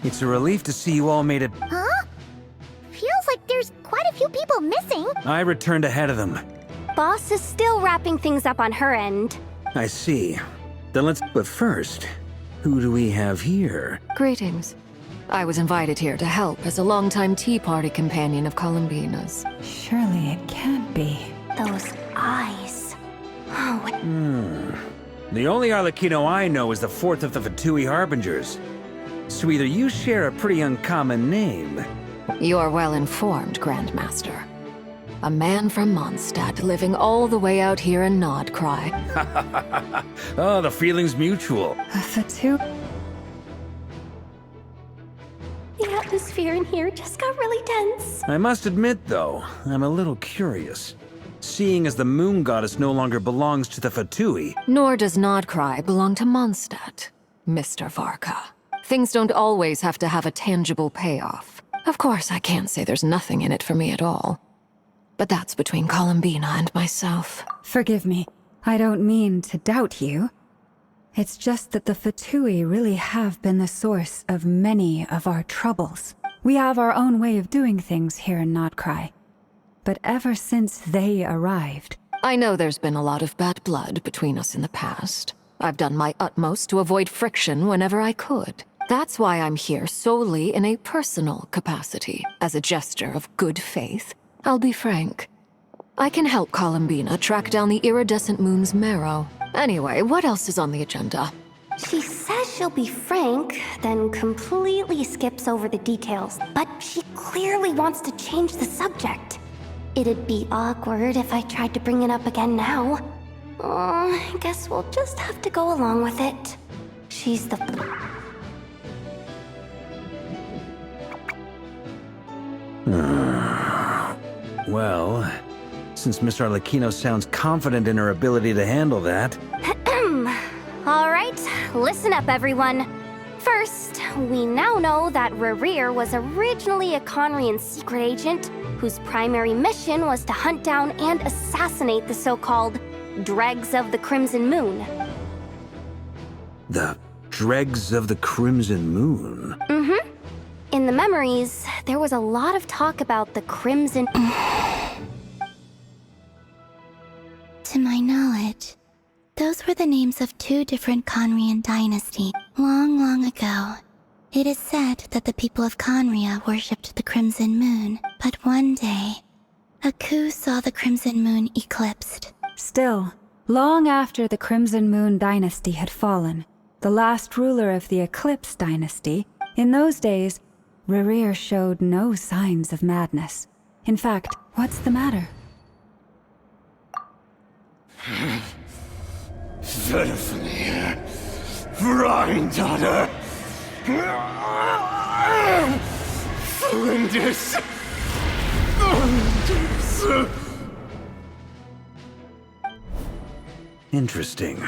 It's a relief to see you all made it. Huh? Feels like there's quite a few people missing. I returned ahead of them. Boss is still wrapping things up on her end. I see. Then let's... But first, who do we have here? Greetings. I was invited here to help as a longtime Tea Party companion of Columbina's. Surely it can't be. Those eyes. Oh, The only Arlecchino I know is the fourth of the Fatui Harbingers. So either you share a pretty uncommon name. You're well informed, Grandmaster. A man from Mondstadt living all the way out here in Nord Krai. Oh, the feeling's mutual. A Fatu? The atmosphere in here just got really tense. I must admit, though, I'm a little curious. seeing as the moon goddess no longer belongs to the Fatui. Nor does Nord Krai belong to Mondstadt, Mr. Varka. Things don't always have to have a tangible payoff. Of course, I can't say there's nothing in it for me at all. But that's between Columbina and myself. Forgive me. I don't mean to doubt you. It's just that the Fatui really have been the source of many of our troubles. We have our own way of doing things here in Nord Krai. But ever since they arrived... I know there's been a lot of bad blood between us in the past. I've done my utmost to avoid friction whenever I could. That's why I'm here solely in a personal capacity. As a gesture of good faith, I'll be frank. I can help Columbina track down the Iridescent Moon's marrow. Anyway, what else is on the agenda? She says she'll be frank, then completely skips over the details. But she clearly wants to change the subject. It'd be awkward if I tried to bring it up again now. I guess we'll just have to go along with it. She's the... Well, since Miss Arlecchino sounds confident in her ability to handle that... All right, listen up, everyone. First, we now know that Rerir was originally a Conrian secret agent whose primary mission was to hunt down and assassinate the so-called Dregs of the Crimson Moon. The Dregs of the Crimson Moon? Mm-hmm. In the memories, there was a lot of talk about the Crimson... To my knowledge, those were the names of two different Conrian dynasties. Long, long ago, it is said that the people of Conria worshipped the Crimson Moon, but one day, a coup saw the Crimson Moon eclipsed. Still, long after the Crimson Moon dynasty had fallen, the last ruler of the Eclipse dynasty, in those days, Rerir showed no signs of madness. In fact, what's the matter? Verfnir, Freindaughter, Flinders. Interesting.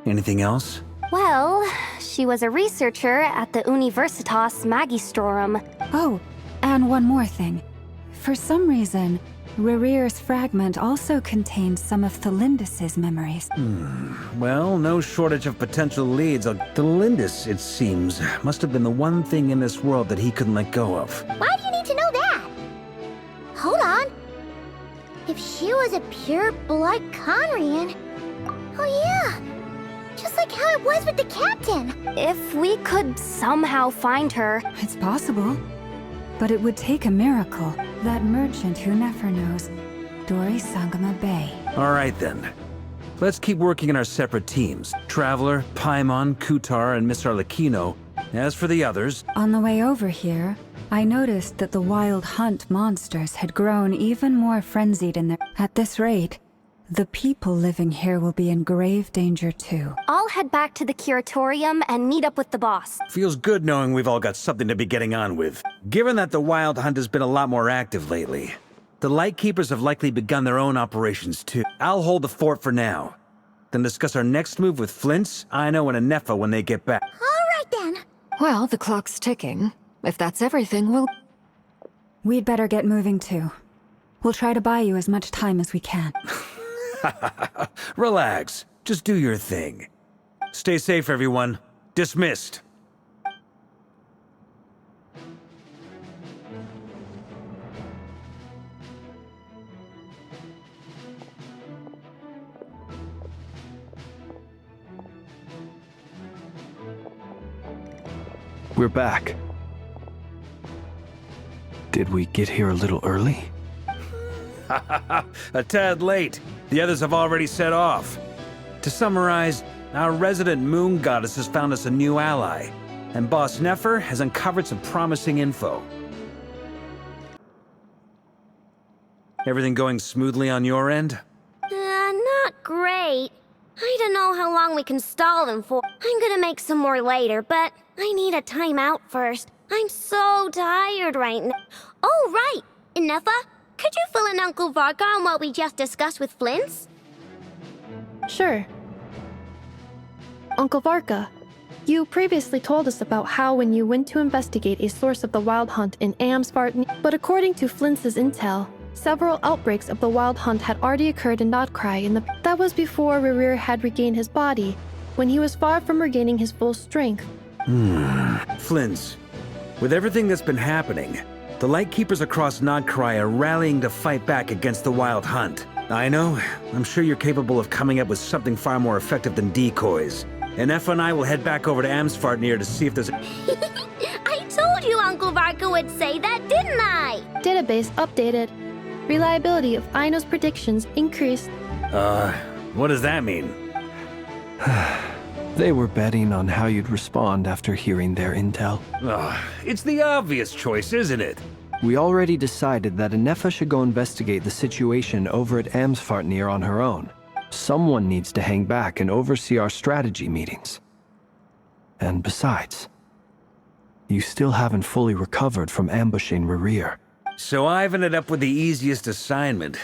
Anything else? Well, she was a researcher at the Universitas Magistrorum. Oh, and one more thing. For some reason, Rerir's fragment also contains some of Thelindis' memories. Well, no shortage of potential leads. Thelindis, it seems, must have been the one thing in this world that he couldn't let go of. Why do you need to know that? Hold on. If she was a pure-blood Conrian... Oh yeah! Just like how it was with the captain! If we could somehow find her... It's possible. But it would take a miracle. That merchant who never knows. Dori Sangama Bay. All right, then. Let's keep working in our separate teams. Traveler, Paimon, Kutar, and Miss Arlecchino. As for the others... On the way over here, I noticed that the Wild Hunt monsters had grown even more frenzied in their... At this rate, the people living here will be in grave danger too. I'll head back to the curatorium and meet up with the boss. Feels good knowing we've all got something to be getting on with. Given that the Wild Hunt has been a lot more active lately, the Lightkeepers have likely begun their own operations too. I'll hold the fort for now, then discuss our next move with Flint's, Aino, and Anefa when they get back. All right then. Well, the clock's ticking. If that's everything, we'll... We'd better get moving too. We'll try to buy you as much time as we can. Relax. Just do your thing. Stay safe, everyone. Dismissed. We're back. Did we get here a little early? A tad late. The others have already set off. To summarize, our resident moon goddess has found us a new ally, and Boss Nefer has uncovered some promising info. Everything going smoothly on your end? Not great. I don't know how long we can stall them for. I'm gonna make some more later, but I need a timeout first. I'm so tired right now. Oh, right! Inefa, Could you fill in Uncle Varka on what we just discussed with Flint's? Sure. Uncle Varka, you previously told us about how when you went to investigate a source of the Wild Hunt in Amsfart, but according to Flint's intel, several outbreaks of the Wild Hunt had already occurred in Nord Krai that was before Rerir had regained his body, when he was far from regaining his full strength. Flint's, with everything that's been happening, the Lightkeepers across Nord Krai are rallying to fight back against the Wild Hunt. I know, I'm sure you're capable of coming up with something far more effective than decoys. And Effa and I will head back over to Amsfart to see if there's... I told you Uncle Varka would say that, didn't I? Database updated. Reliability of Aino's predictions increased. What does that mean? They were betting on how you'd respond after hearing their intel. It's the obvious choice, isn't it? We already decided that Anefa should go investigate the situation over at Amsfart on her own. Someone needs to hang back and oversee our strategy meetings. And besides, you still haven't fully recovered from ambushing Rerir. So I've ended up with the easiest assignment.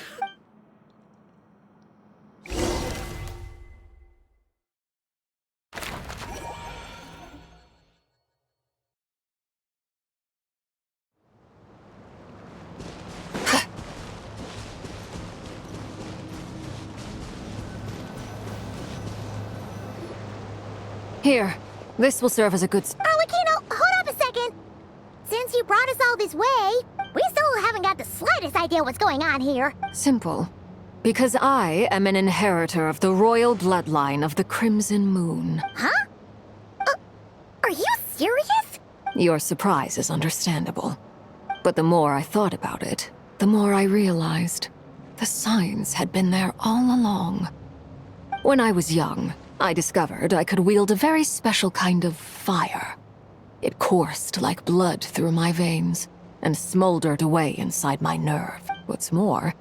Here, this will serve as a good... Arlecchino, hold up a second! Since you brought us all this way, we still haven't got the slightest idea what's going on here. Simple. Because I am an inheritor of the royal bloodline of the Crimson Moon. Huh? Are you serious? Your surprise is understandable. But the more I thought about it, the more I realized the signs had been there all along. When I was young, I discovered I could wield a very special kind of fire. It coursed like blood through my veins and smoldered away inside my nerve. What's more,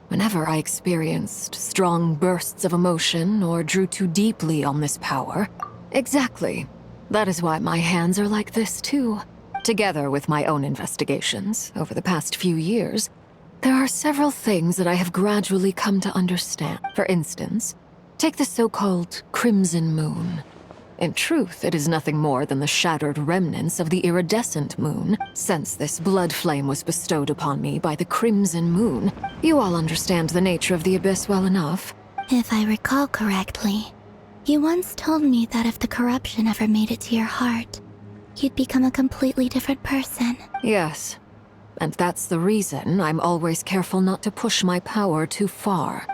whenever I experienced strong bursts of emotion or drew too deeply on this power, exactly, that is why my hands are like this too. Together with my own investigations over the past few years, there are several things that I have gradually come to understand. For instance, take the so-called Crimson Moon. In truth, it is nothing more than the shattered remnants of the Iridescent Moon. Since this blood flame was bestowed upon me by the Crimson Moon, you all understand the nature of the Abyss well enough. If I recall correctly, you once told me that if the corruption ever made it to your heart, you'd become a completely different person. Yes. And that's the reason I'm always careful not to push my power too far.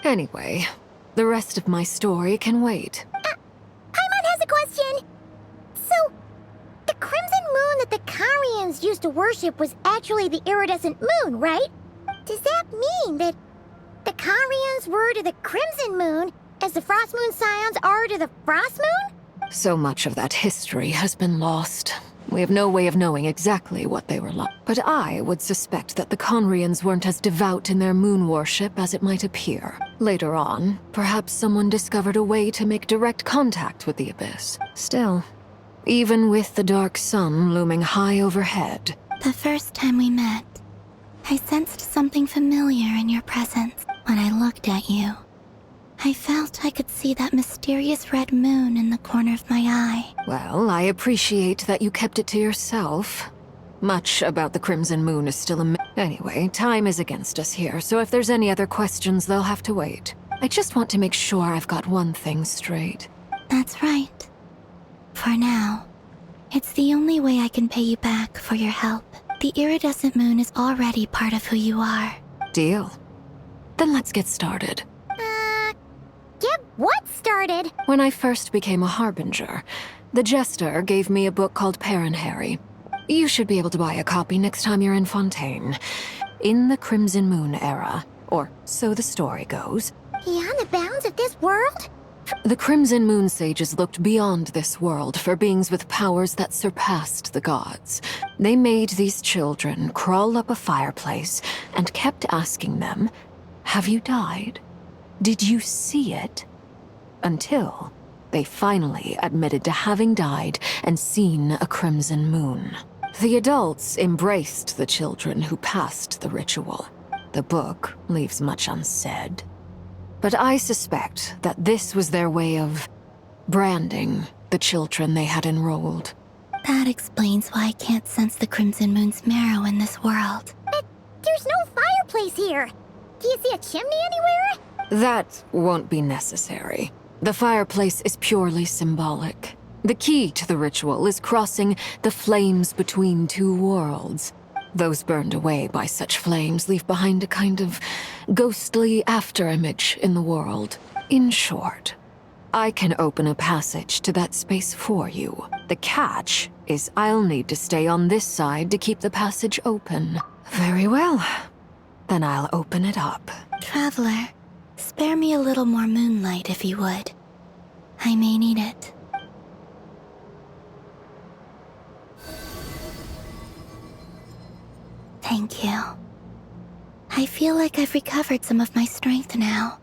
Anyway, the rest of my story can wait. Paimon has a question. So, the Crimson Moon that the Karians used to worship was actually the Iridescent Moon, right? Does that mean that the Karians were to the Crimson Moon as the Frost Moon Scions are to the Frost Moon? So much of that history has been lost. We have no way of knowing exactly what they were like. But I would suspect that the Conrians weren't as devout in their moon worship as it might appear. Later on, perhaps someone discovered a way to make direct contact with the Abyss. Still, even with the dark sun looming high overhead... The first time we met, I sensed something familiar in your presence. When I looked at you, I felt I could see that mysterious red moon in the corner of my eye. Well, I appreciate that you kept it to yourself. Much about the Crimson Moon is still a... Anyway, time is against us here, so if there's any other questions, they'll have to wait. I just want to make sure I've got one thing straight. That's right. For now, it's the only way I can pay you back for your help. The Iridescent Moon is already part of who you are. Deal. Then let's get started. Get what started? When I first became a Harbinger, the Jester gave me a book called Harry. You should be able to buy a copy next time you're in Fontaine. In the Crimson Moon era, or so the story goes. Beyond the bounds of this world? The Crimson Moon sages looked beyond this world for beings with powers that surpassed the gods. They made these children crawl up a fireplace and kept asking them, "Have you died? Did you see it?" Until they finally admitted to having died and seen a crimson moon. The adults embraced the children who passed the ritual. The book leaves much unsaid. But I suspect that this was their way of branding the children they had enrolled. That explains why I can't sense the Crimson Moon's marrow in this world. But there's no fireplace here. Do you see a chimney anywhere? That won't be necessary. The fireplace is purely symbolic. The key to the ritual is crossing the flames between two worlds. Those burned away by such flames leave behind a kind of ghostly afterimage in the world. In short, I can open a passage to that space for you. The catch is I'll need to stay on this side to keep the passage open. Very well. Then I'll open it up. Traveler, spare me a little more moonlight if you would. I may need it. Thank you. I feel like I've recovered some of my strength now.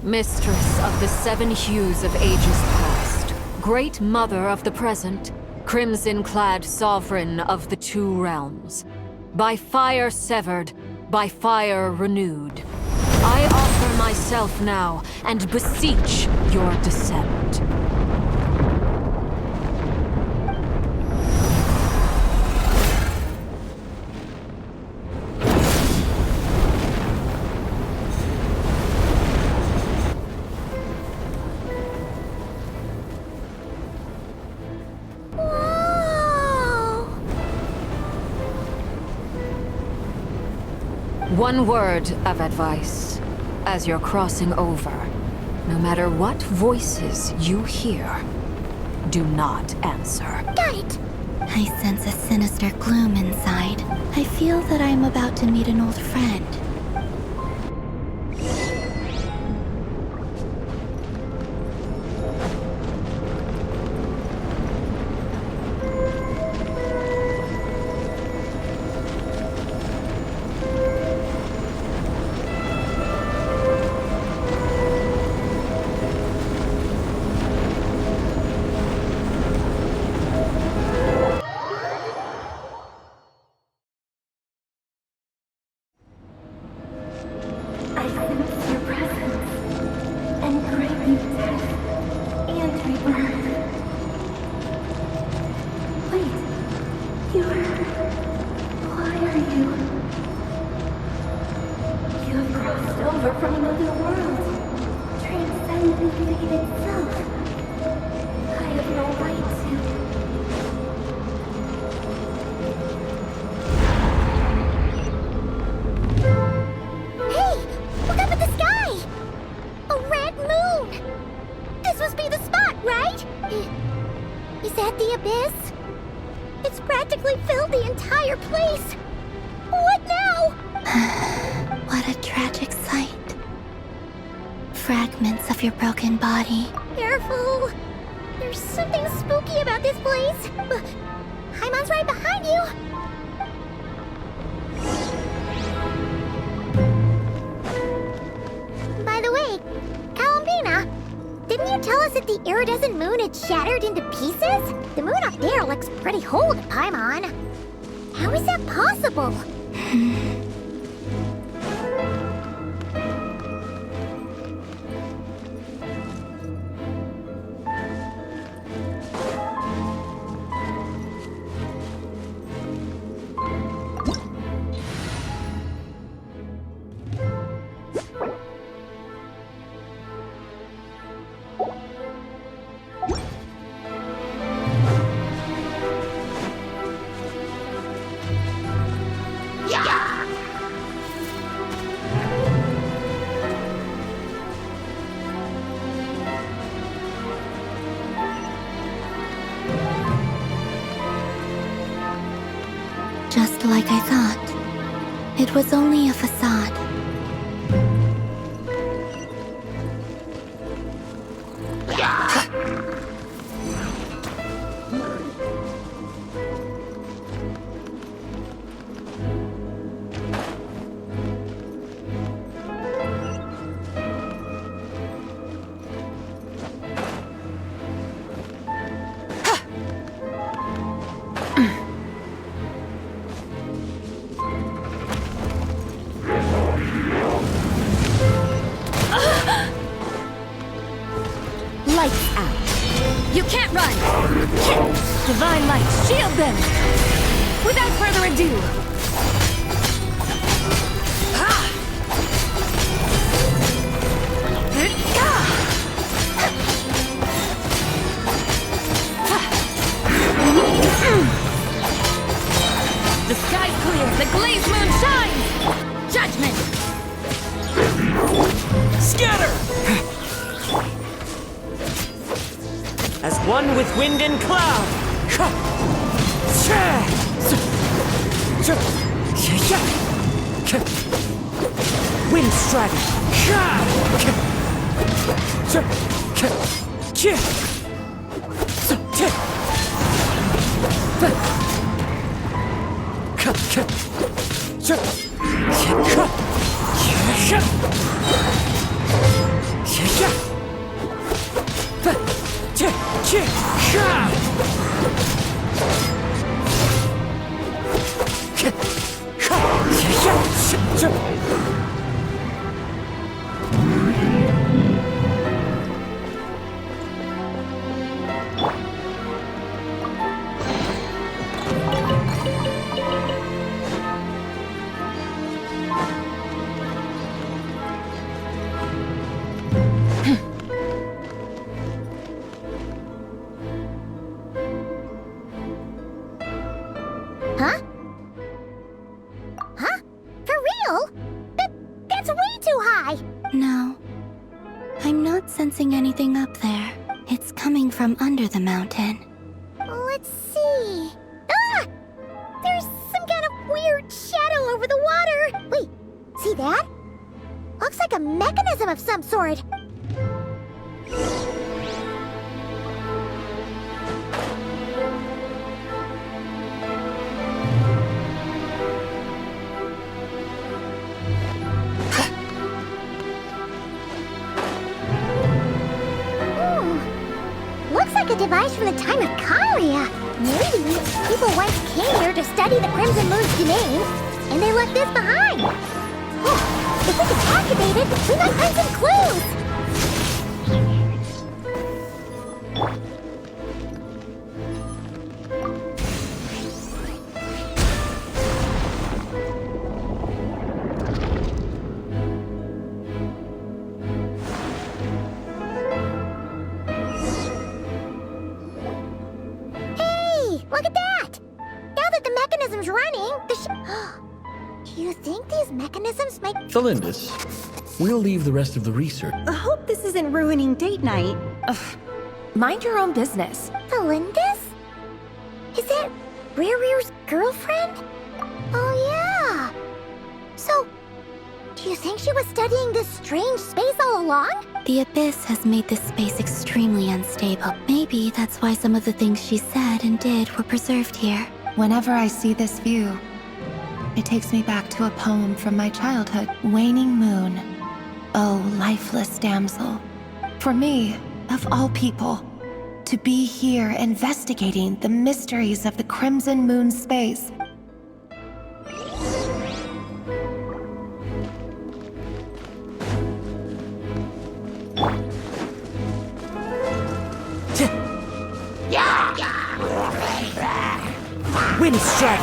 Mistress of the seven hues of ages past, great mother of the present, crimson-clad sovereign of the two realms, by fire severed, by fire renewed, I offer myself now and beseech your descent. One word of advice. As you're crossing over, no matter what voices you hear, do not answer. Got it! I sense a sinister gloom inside. I feel that I am about to meet an old friend. Body. Careful! There's something spooky about this place. Paimon's right behind you. By the way, Columbina, didn't you tell us that the iridescent moon had shattered into pieces? The moon up there looks pretty whole to Paimon. How is that possible? Just like I thought. It was only a facade. Divine light, shield them! Without further ado! The sky's clear, the glazed moon shines! Judgment! Scatter! As one with wind and cloud! Wind strike! Huh? Huh? For real? That's way too high! No. I'm not sensing anything up there. It's coming from under the mountain. Let's see. Ah! There's some kind of weird shadow over the water! Wait, see that? Looks like a mechanism of some sort. Looks like a device from the time of Kalia. Maybe people once came here to study the Crimson Moon's domain, and they left this behind. Oh, if we can activate it, we might find some clues. Look at that! Now that the mechanism's running, Do you think these mechanisms might... Felindis, we'll leave the rest of the research. I hope this isn't ruining date night. Ugh. Mind your own business. Felindis? Is that Rerir's girlfriend? Oh yeah! So, do you think she was studying this strange space all along? The Abyss has made this space extremely unstable. Maybe that's why some of the things she said and did were preserved here. Whenever I see this view, it takes me back to a poem from my childhood. Waning moon, oh lifeless damsel. For me, of all people, to be here investigating the mysteries of the Crimson Moon space. Wind strike!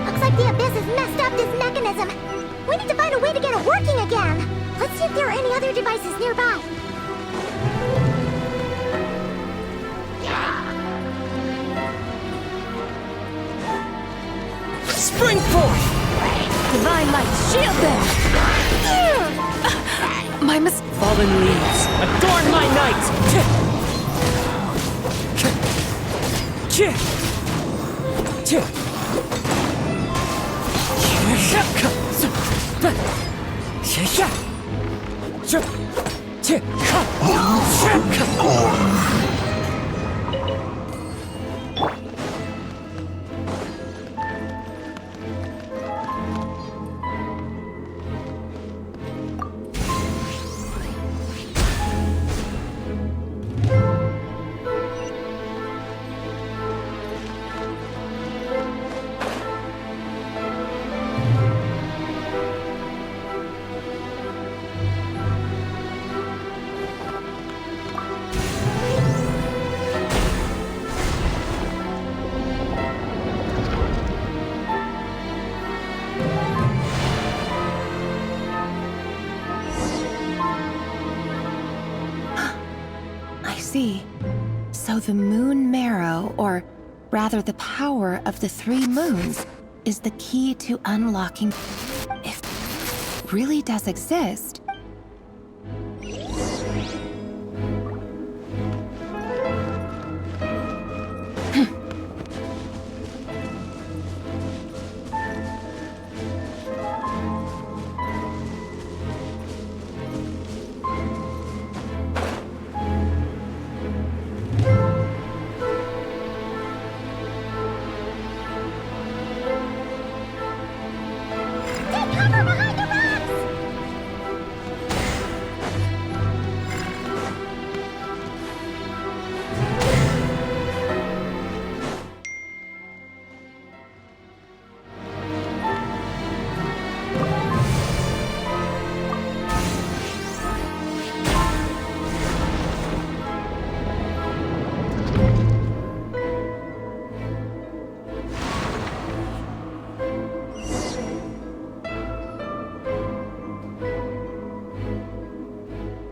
Looks like the Abyss has messed up this mechanism. We need to find a way to get it working again. Let's see if there are any other devices nearby. Spring forth! Divine light, shield them! My fallen leaves, adorn my night! see. So the moon marrow, or rather the power of the 3 moons, is the key to unlocking. If it really does exist.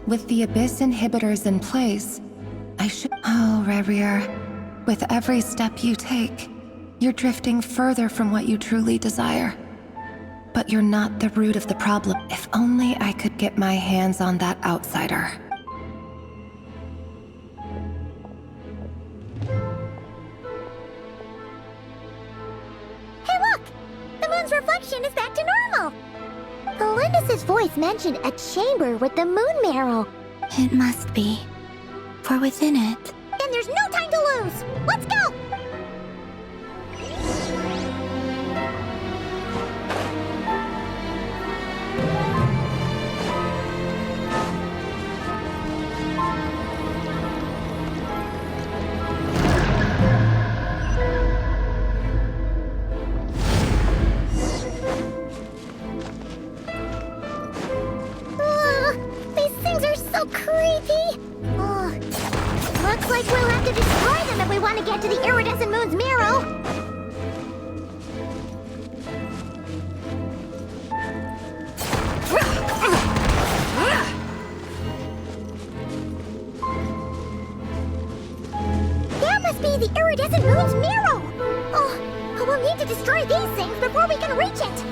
With the Abyss inhibitors in place, I should— Oh, Rerir. With every step you take, you're drifting further from what you truly desire. But you're not the root of the problem. If only I could get my hands on that outsider. Hey look! The moon's reflection is back to normal! Galindus's voice mentioned a chamber with the moon marrow. It must be. For within it... Then there's no time to lose! Let's go! These things are so creepy! Looks like we'll have to destroy them if we want to get to the Iridescent Moon's marrow! That must be the Iridescent Moon's marrow! Oh, but we'll need to destroy these things before we can reach it!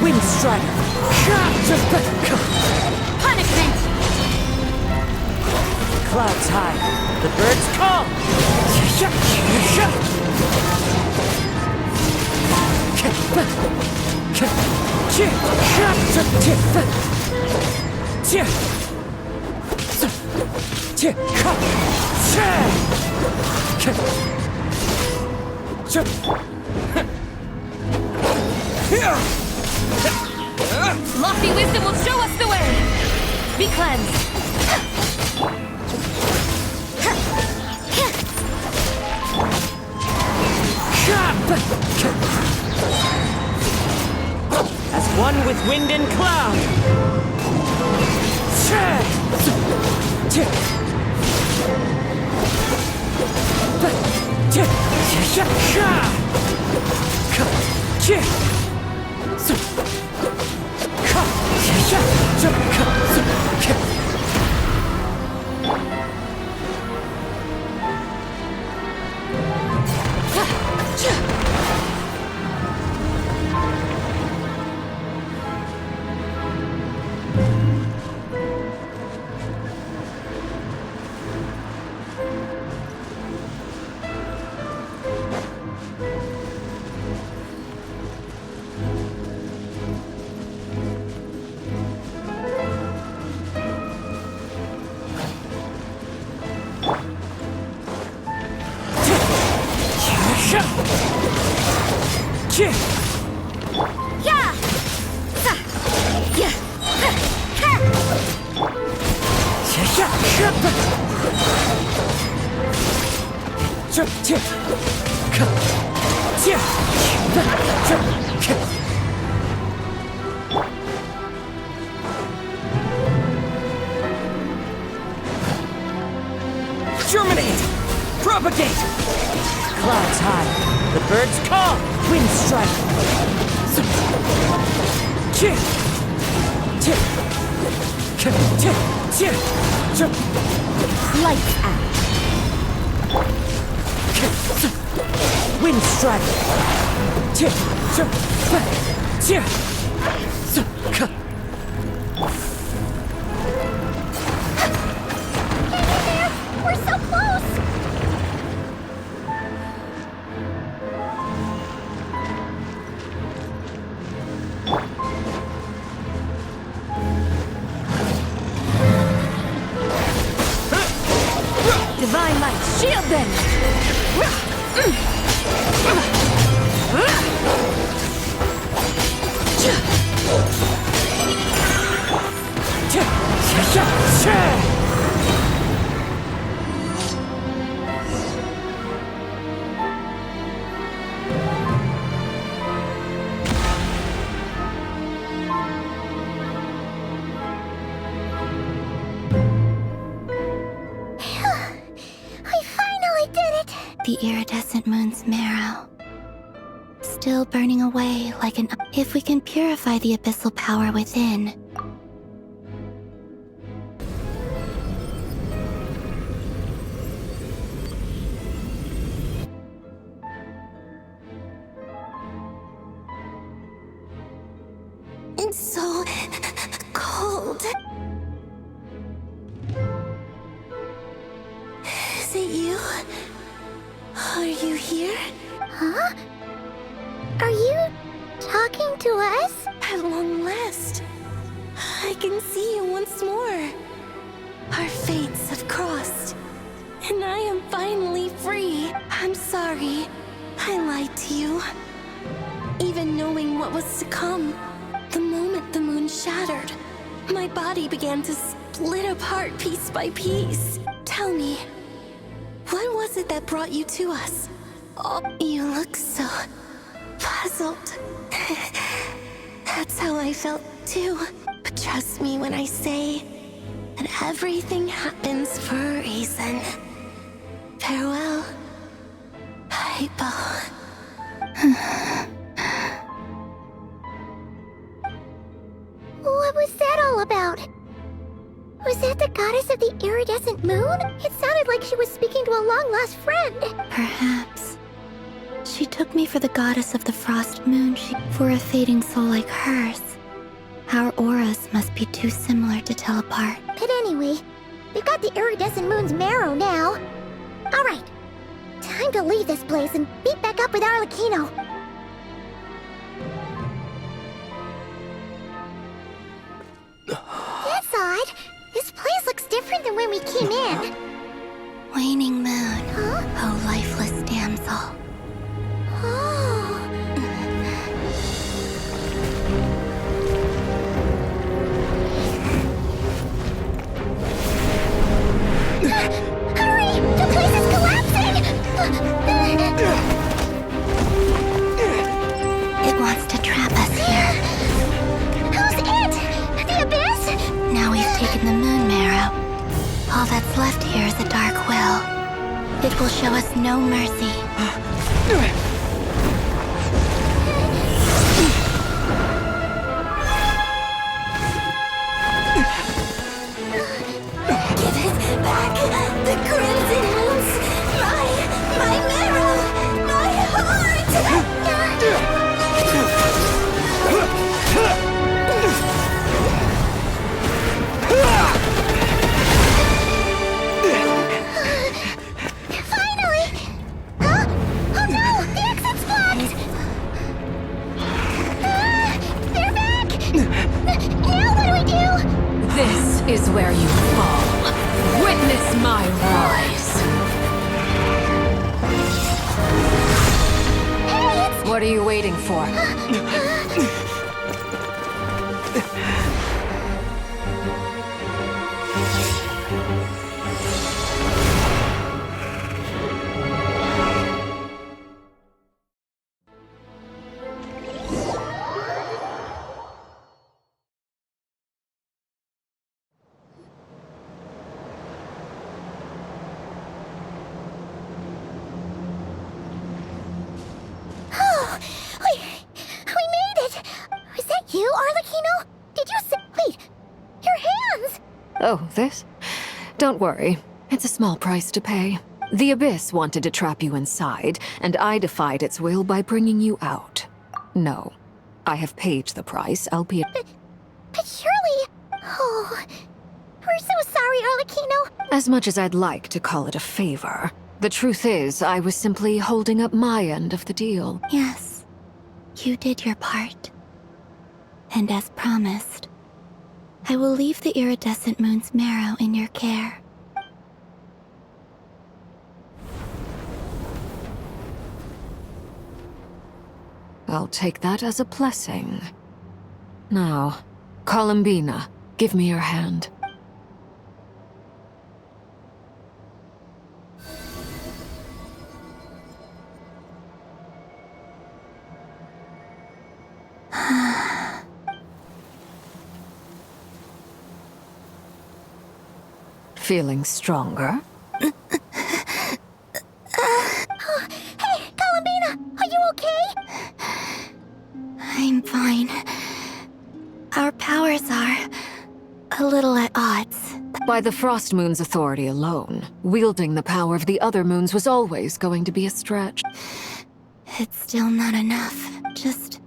Windstrider! Punishment! Clouds high, the birds call! Lofty wisdom will show us the way! Be cleansed! As one with wind and cloud! Germinate! Propagate! Clouds high, the birds call, wind strike. Lights out. Wind strike. We're so close! Divine light, shield them! The iridescent moon's marrow. Still burning away like an... If we can purify the abyssal power within... It's so cold. Is it you? Are you here? Huh? Are you talking to us? At long last, I can see you once more. Our fates have crossed, and I am finally free. I'm sorry, I lied to you. Even knowing what was to come, the moment the moon shattered, my body began to split apart piece by piece. Tell me, what was it that brought you to us? Oh, you look so puzzled. That's how I felt too. But trust me when I say that everything happens for a reason. Farewell, Hypo. What was that all about? Was that the goddess of the Iridescent Moon? It sounded like she was speaking to a long-lost friend. Perhaps. She took me for the goddess of the frost moon. For a fading soul like hers. Our auras must be too similar to tell apart. But anyway, we've got the Iridescent Moon's marrow now. Alright, time to leave this place and meet back up with Arlecchino. That's odd. This place looks different than when we came in. Waning moon. Huh? Oh, lifeless damsel. Oh. Hurry! The place is collapsing! It wants to trap us here. Who's it? The Abyss? Now we've taken the moon marrow. All that's left here is a dark will. It will show us no mercy. Give it back! The crimson moons! My marrow! My heart! Finally! Huh? Oh no! The exit's blocked! They're back! Now what do we do? This is where you fall. Witness my rise. Hey, What are you waiting for? Oh, this? Don't worry. It's a small price to pay. The Abyss wanted to trap you inside, and I defied its will by bringing you out. No. I have paid the price, albeit... But surely... Oh... We're so sorry, Arlecchino. As much as I'd like to call it a favor, the truth is I was simply holding up my end of the deal. Yes. You did your part. And as promised, I will leave the Iridescent Moon's marrow in your care. I'll take that as a blessing. Now, Columbina, give me your hand. Feeling stronger? Hey, Columbina! Are you okay? I'm fine. Our powers are a little at odds. By the Frost Moon's authority alone, wielding the power of the other moons was always going to be a stretch. It's still not enough. Just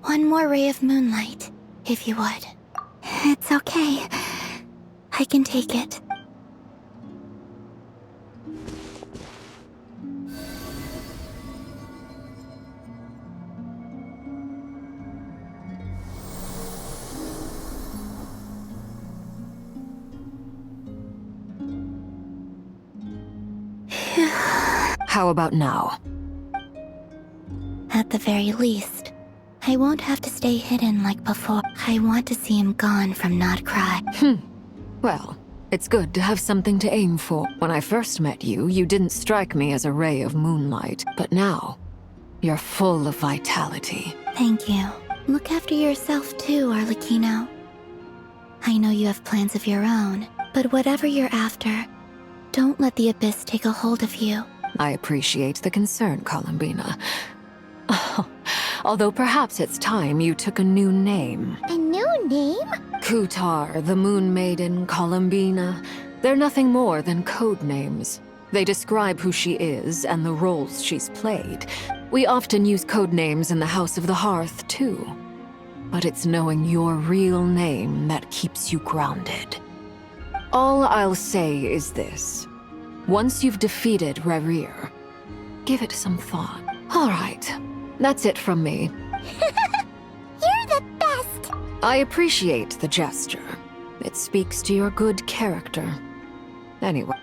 one more ray of moonlight, if you would. It's okay. I can take it. How about now? At the very least, I won't have to stay hidden like before. I want to see him gone from Nord Krai. Well, it's good to have something to aim for. When I first met you, you didn't strike me as a ray of moonlight. But now, you're full of vitality. Thank you. Look after yourself too, Arlecchino. I know you have plans of your own, but whatever you're after, don't let the Abyss take a hold of you. I appreciate the concern, Columbina. Although perhaps it's time you took a new name. A new name? Kutar, the Moon Maiden, Columbina. They're nothing more than code names. They describe who she is and the roles she's played. We often use code names in the House of the Hearth, too. But it's knowing your real name that keeps you grounded. All I'll say is this. Once you've defeated Rerir, give it some thought. All right, that's it from me. You're the best! I appreciate the gesture. It speaks to your good character. Anyway.